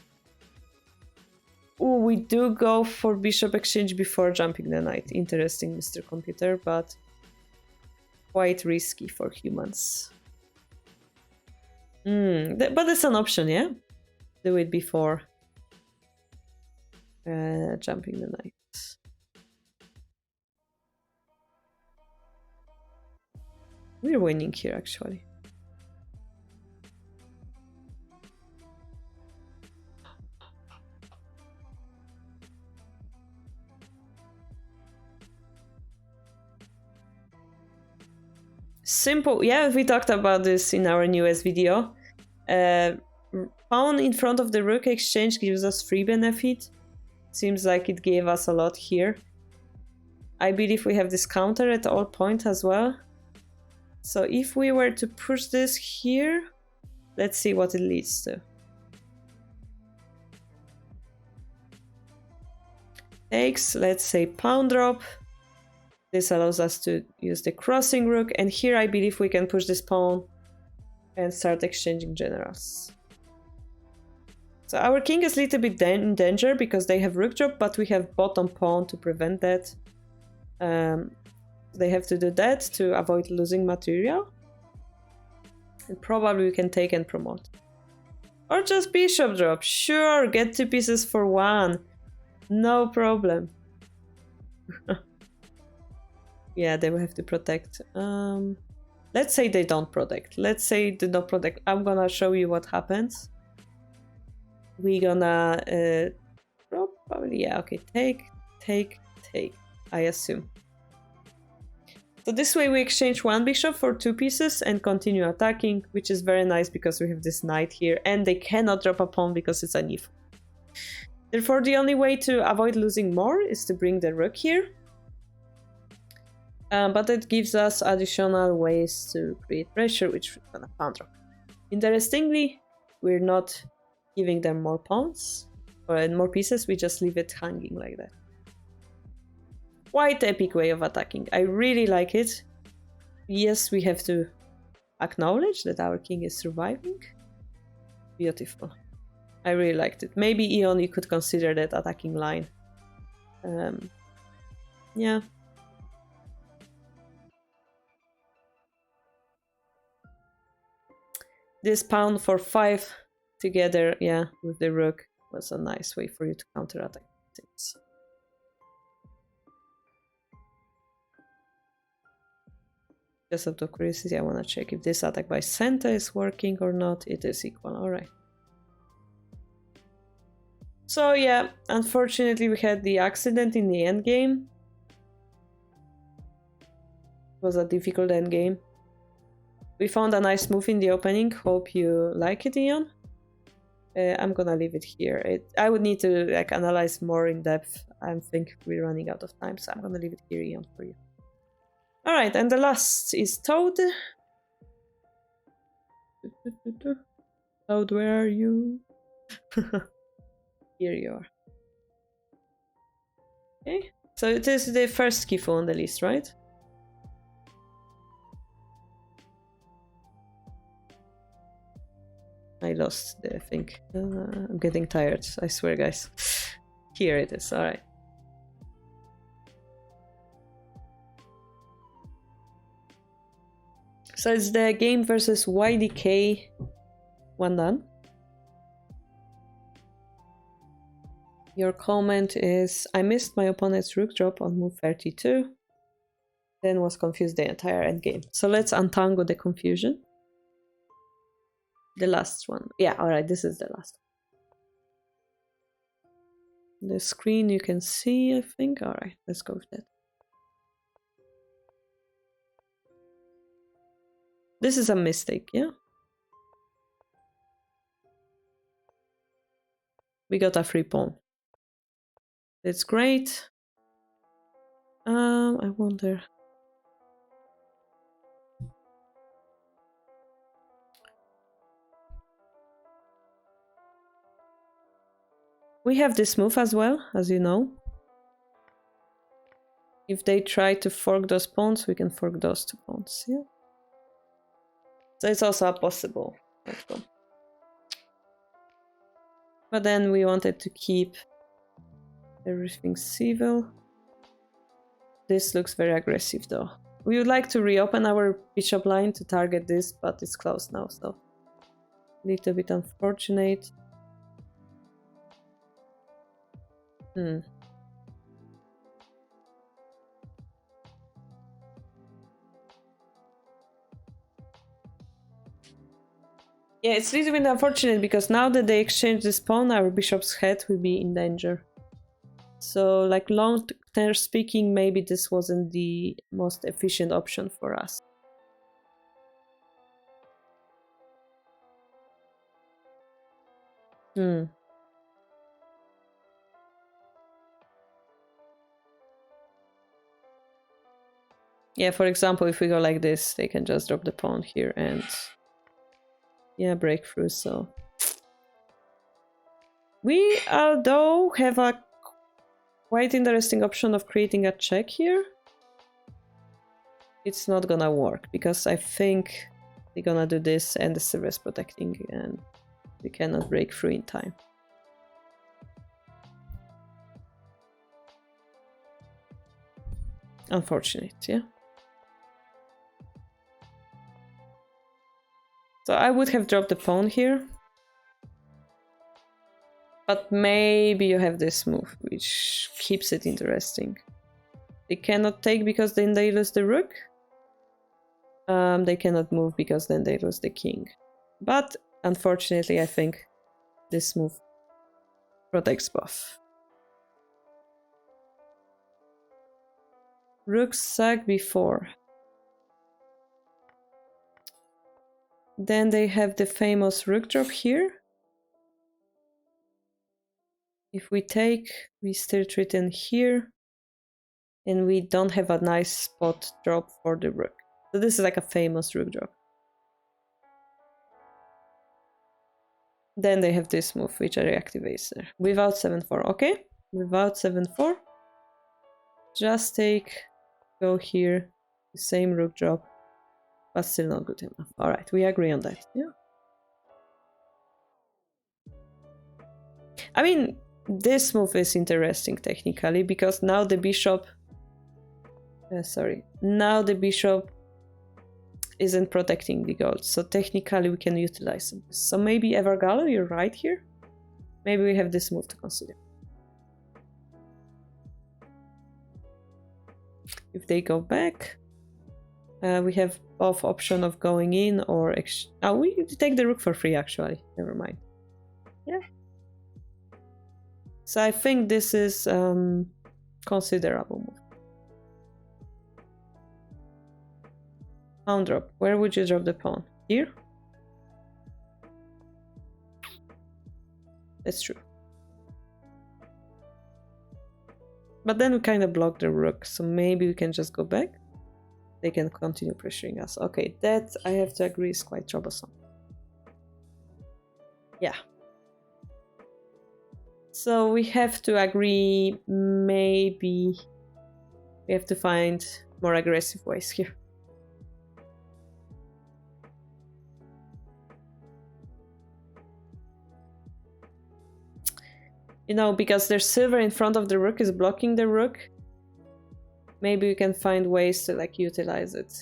Ooh, we do go for bishop exchange before jumping the knight. Interesting, Mr. Computer, but quite risky for humans. But it's an option, yeah? Do it before jumping the knight. We're winning here, actually. Simple, yeah, we talked about this in our newest video. Pawn in front of the rook exchange gives us free benefit. Seems like it gave us a lot here. I believe we have this counter at all points as well. So if we were to push this here, let's see what it leads to. Takes, let's say, pawn drop. This allows us to use the crossing rook, and here I believe we can push this pawn and start exchanging generals. So our king is a little bit in danger because they have rook drop, but we have bottom pawn to prevent that. They have to do that to avoid losing material. And probably we can take and promote. Or just bishop drop. Sure, get 2 pieces for 1. No problem. Yeah, they will have to protect. Let's say they don't protect. Let's say they don't protect. I'm gonna show you what happens. We're gonna probably, yeah, okay, take, I assume. So this way we exchange 1 bishop for 2 pieces and continue attacking, which is very nice because we have this knight here and they cannot drop a pawn because it's an if. Therefore, the only way to avoid losing more is to bring the rook here. But it gives us additional ways to create pressure, which we're gonna pawn drop. Interestingly, we're not giving them more pawns or more pieces, we just leave it hanging like that. Quite epic way of attacking. I really like it. Yes, we have to acknowledge that our king is surviving. Beautiful. I really liked it. Maybe Eon, you could consider that attacking line. Yeah. This pawn for 5 together, yeah, with the rook was a nice way for you to counterattack things. Just out of curiosity, I want to check if this attack by center is working or not. It is equal, alright. So yeah, unfortunately we had the accident in the endgame. It was a difficult endgame. We found a nice move in the opening. Hope you like it, Ian. I'm gonna leave it here. I would need to like analyze more in depth. I think we're running out of time, so I'm gonna leave it here, Ian, for you. Alright, and the last is Toad. Toad, where are you? Here you are. Okay, so it is the first kifu on the list, right? I lost the thing. I'm getting tired, I swear, guys. Here it is, alright. So it's the game versus YDK. One done. Your comment is, I missed my opponent's rook drop on move 32. Then was confused the entire endgame. So let's untangle the confusion. The last one. Yeah, alright, this is the last one. The screen you can see, I think. Alright, let's go with that. This is a mistake, yeah? We got a free pawn. That's great. I wonder. We have this move as well, as you know. If they try to fork those pawns, we can fork those 2 pawns, yeah? So it's also a possible outcome. But then we wanted to keep everything civil. This looks very aggressive though. We would like to reopen our bishop line to target this, but it's closed now, so a little bit unfortunate. Yeah, it's a little bit unfortunate because now that they exchange this pawn, our bishop's head will be in danger. So, like, long term speaking, maybe this wasn't the most efficient option for us. Yeah, for example, if we go like this, they can just drop the pawn here and yeah, break through. So we though have a quite interesting option of creating a check here. It's not gonna work because I think they're gonna do this and the silver is protecting and we cannot break through in time. Unfortunate, yeah. So I would have dropped the pawn here. But maybe you have this move, which keeps it interesting. They cannot take because then they lose the rook. They cannot move because then they lose the king. But unfortunately, I think this move protects both. Rook sack before. Then they have the famous rook drop here. If we take, we still threaten here. And we don't have a nice spot drop for the rook. So this is like a famous rook drop. Then they have this move, which I reactivate there. Without 7-4, okay? Without 7-4. Just take, go here, the same rook drop, but still not good enough. Alright, we agree on that, yeah? I mean, this move is interesting technically, because now the bishop... now the bishop isn't protecting the gold, so technically we can utilize some. So maybe Evergallo, you're right here. Maybe we have this move to consider. If they go back, we have both option of going in or we take the rook for free actually. Never mind. Yeah. So I think this is considerable move. Pawn drop. Where would you drop the pawn? Here? That's true. But then we kind of block the rook, so maybe we can just go back. They can continue pressuring us. Okay, that I have to agree is quite troublesome. Yeah. So we have to agree, maybe we have to find more aggressive ways here. You know, because there's silver in front of the rook is blocking the rook. Maybe we can find ways to like utilize it.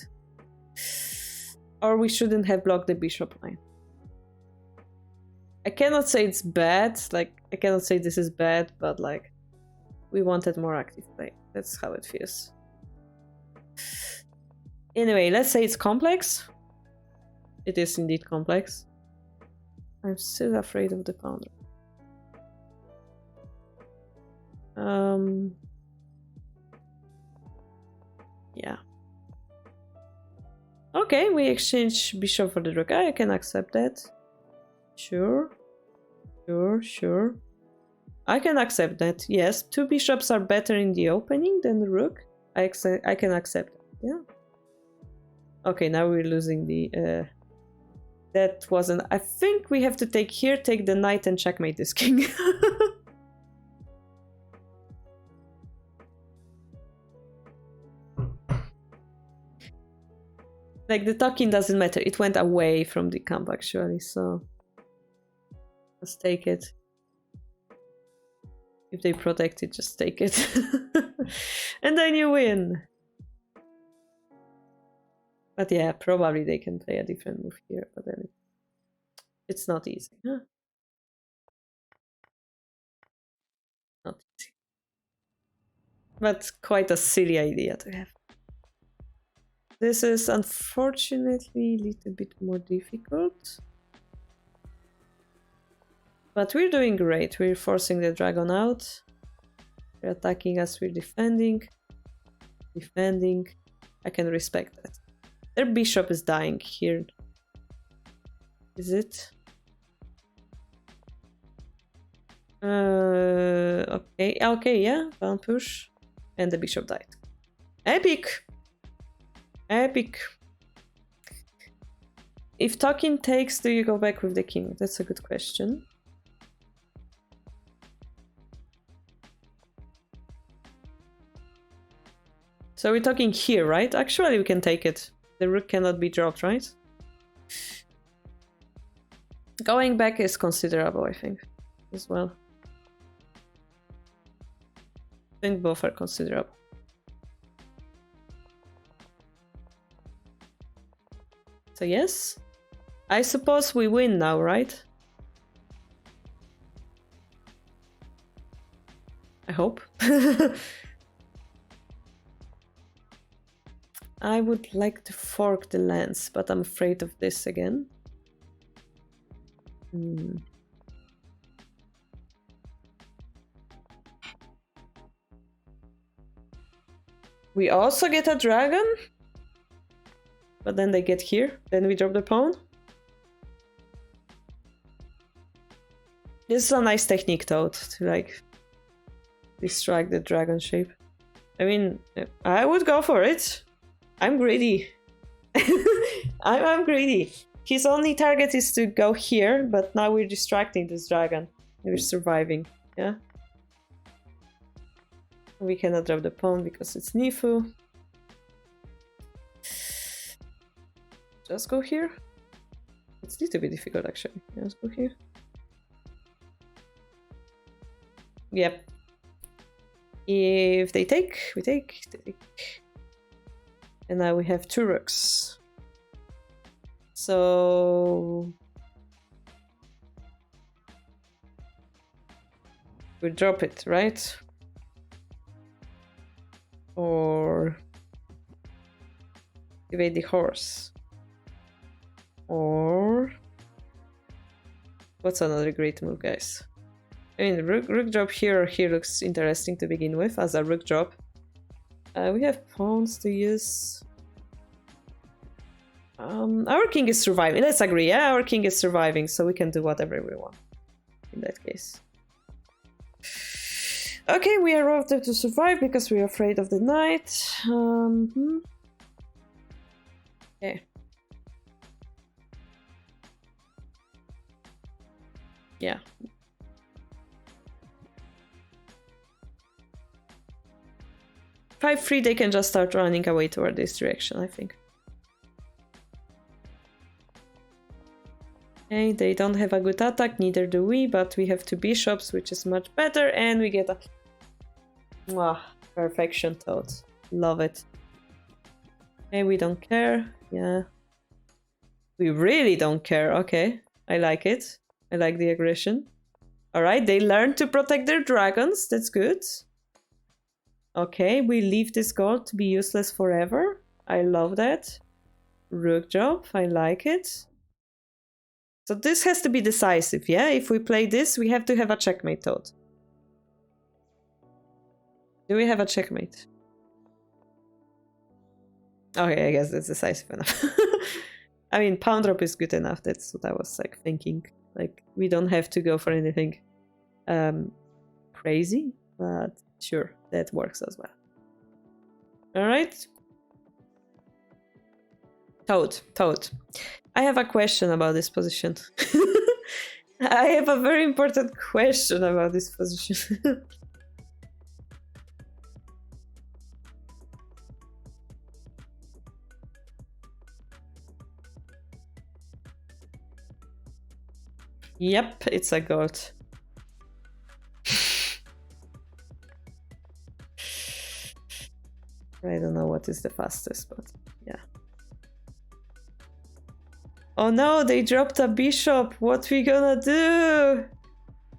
Or we shouldn't have blocked the bishop line. I cannot say it's bad, like I cannot say this is bad, but like we wanted more active play. That's how it feels. Anyway, let's say it's complex. It is indeed complex. I'm still afraid of the pounder. Yeah. Okay, we exchange bishop for the rook. I can accept that. Sure. Sure. I can accept that. Yes, 2 bishops are better in the opening than the rook. I can accept it. Yeah. Okay, now we're losing the... that wasn't... I think we have to take here, take the knight and checkmate this king. Like, the talking doesn't matter. It went away from the camp, actually, so... Let's take it. If they protect it, just take it. And then you win. But yeah, probably they can play a different move here, but then it's not easy. Huh? Not easy. But quite a silly idea to have. This is unfortunately a little bit more difficult. But we're doing great. We're forcing the dragon out. They're attacking us, we're defending. Defending. I can respect that. Their bishop is dying here. Is it? Okay, yeah. Down push. And the bishop died. Epic! Epic! If talking takes, do you go back with the king? That's a good question. So we're talking here, right? Actually, we can take it. The rook cannot be dropped, right? Going back is considerable, I think, as well. I think both are considerable. So yes, I suppose we win now, right? I hope. I would like to fork the lance, but I'm afraid of this again. We also get a dragon? But then they get here, then we drop the pawn. This is a nice technique, though, to like distract the dragon shape. I mean, I would go for it. I'm greedy. I'm greedy. His only target is to go here, but now we're distracting this dragon. We're surviving, yeah? We cannot drop the pawn because it's Nifu. Just go here. It's a little bit difficult, actually. Just go here. Yep. If they take, we take. And now we have 2 rooks. So... we drop it, right? Or... evade the horse. Or... what's another great move, guys? I mean, rook drop here or here looks interesting to begin with as a rook drop. We have pawns to use. Our king is surviving. Let's agree, yeah? Our king is surviving, so we can do whatever we want in that case. Okay, we are out there to survive because we're afraid of the knight. Okay. Yeah. If 5-3, they can just start running away toward this direction, I think. Okay, they don't have a good attack, neither do we, but we have 2 bishops, which is much better, and we get a... wow, perfection thought. Love it. Okay, we don't care. Yeah. We really don't care. Okay, I like it. I like the aggression. Alright, they learn to protect their dragons. That's good. Okay, we leave this gold to be useless forever. I love that. Rook drop, I like it. So this has to be decisive, yeah? If we play this, we have to have a checkmate, Toad. Do we have a checkmate? Okay, I guess that's decisive enough. I mean, pawn drop is good enough. That's what I was like thinking. Like, we don't have to go for anything crazy, but sure, that works as well. All right. Toad. I have a question about this position. I have a very important question about this position. Yep, it's a goat. I don't know what is the fastest, but yeah. Oh no, they dropped a bishop. What we gonna do?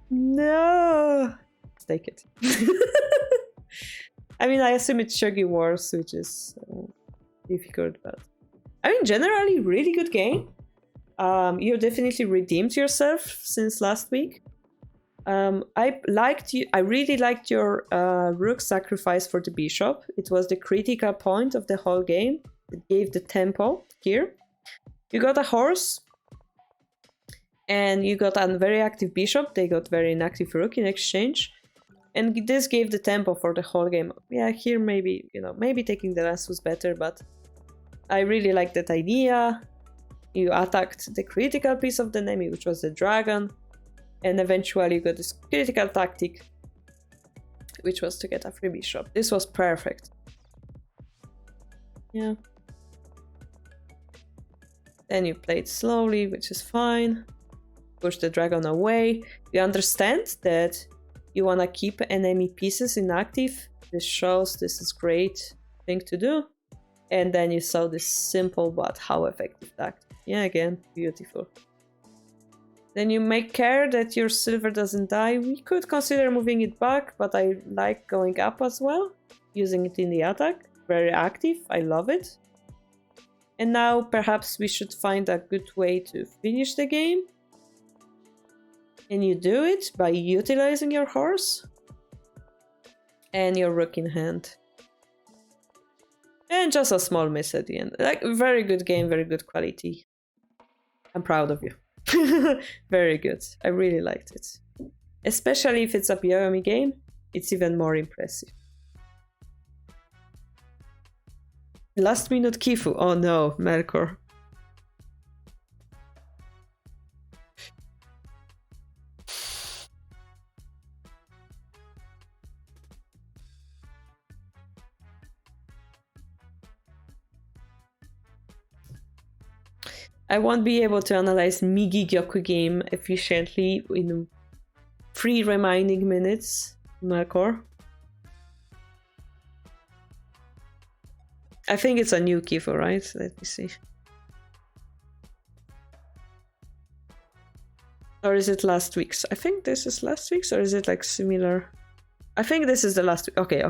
No. Let's take it. I mean, I assume it's Shogi Wars, which is difficult, but I mean, generally, really good game. You definitely redeemed yourself since last week. I really liked your rook sacrifice for the bishop. It was the critical point of the whole game. It gave the tempo here. You got a horse, and you got a very active bishop. They got very inactive rook in exchange, and this gave the tempo for the whole game. Yeah, here maybe, you know, maybe taking the lance was better, but I really liked that idea. You attacked the critical piece of the enemy, which was the dragon, and eventually you got this critical tactic, which was to get a free bishop. This was perfect. Yeah. Then you played slowly, which is fine. Push the dragon away. You understand that you want to keep enemy pieces inactive. This shows this is great thing to do. And then you saw this simple but how effective tactic. Yeah, again, beautiful. Then you make care that your silver doesn't die. We could consider moving it back, but I like going up as well. Using it in the attack. Very active. I love it. And now perhaps we should find a good way to finish the game. And you do it by utilizing your horse and your rook in hand. And just a small miss at the end. Like, very good game, very good quality. I'm proud of you. Very good. I really liked it. Especially if it's a Byoyomi game, it's even more impressive. Last minute kifu. Oh no, Melkor. I won't be able to analyze Migi Gyoku game efficiently in 3 remaining minutes, Melkor. I think it's a new kifu, right? Let me see. Or is it last week's? I think this is last week's, or is it like similar? I think this is the last week. Okay.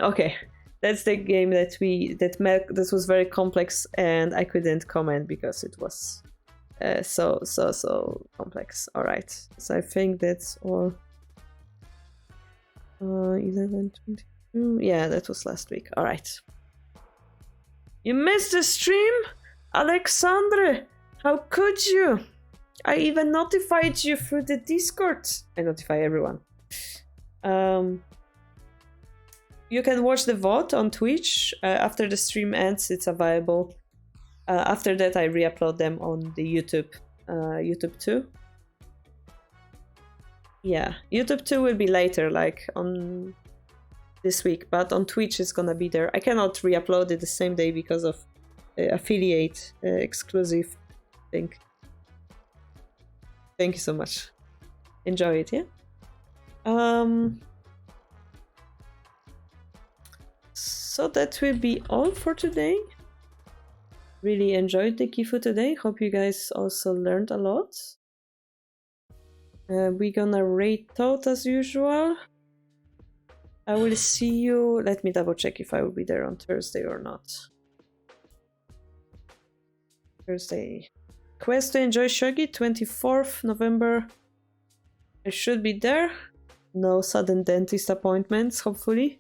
Okay. That's the game that was very complex, and I couldn't comment because it was so complex. All right. So I think that's all. 11, 22. Yeah, that was last week. All right. You missed the stream, Alexandre. How could you? I even notified you through the Discord. I notify everyone. You can watch the VOD on Twitch. After the stream ends, it's available. After that, I re-upload them on the YouTube too. Yeah, YouTube 2 will be later, like on this week, but on Twitch it's gonna be there. I cannot re-upload it the same day because of affiliate exclusive thing. Thank you so much. Enjoy it, yeah? So that will be all for today. Really enjoyed the kifu today. Hope you guys also learned a lot. We're gonna rate Toad as usual. I will see you. Let me double check if I will be there on Thursday or not. Thursday. Quest to enjoy Shogi, 24th November. I should be there. No sudden dentist appointments, hopefully.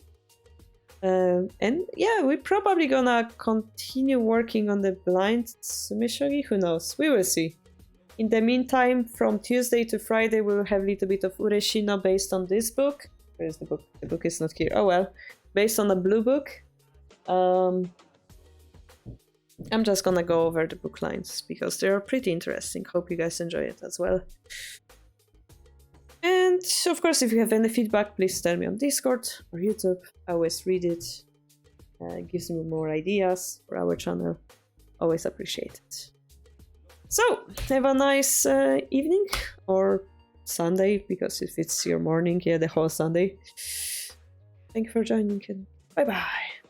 And yeah, we're probably gonna continue working on the blind Shogi. Who knows? We will see. In the meantime, from Tuesday to Friday, we will have a little bit of Ureshino based on this book. Where is the book? The book is not here. Oh well. Based on a blue book. I'm just gonna go over the book lines because they are pretty interesting. Hope you guys enjoy it as well. And of course, if you have any feedback, please tell me on Discord or YouTube. I always read it. It gives me more ideas for our channel. Always appreciate it. So, have a nice evening or Sunday, because if it's your morning, yeah, the whole Sunday. Thank you for joining and bye bye.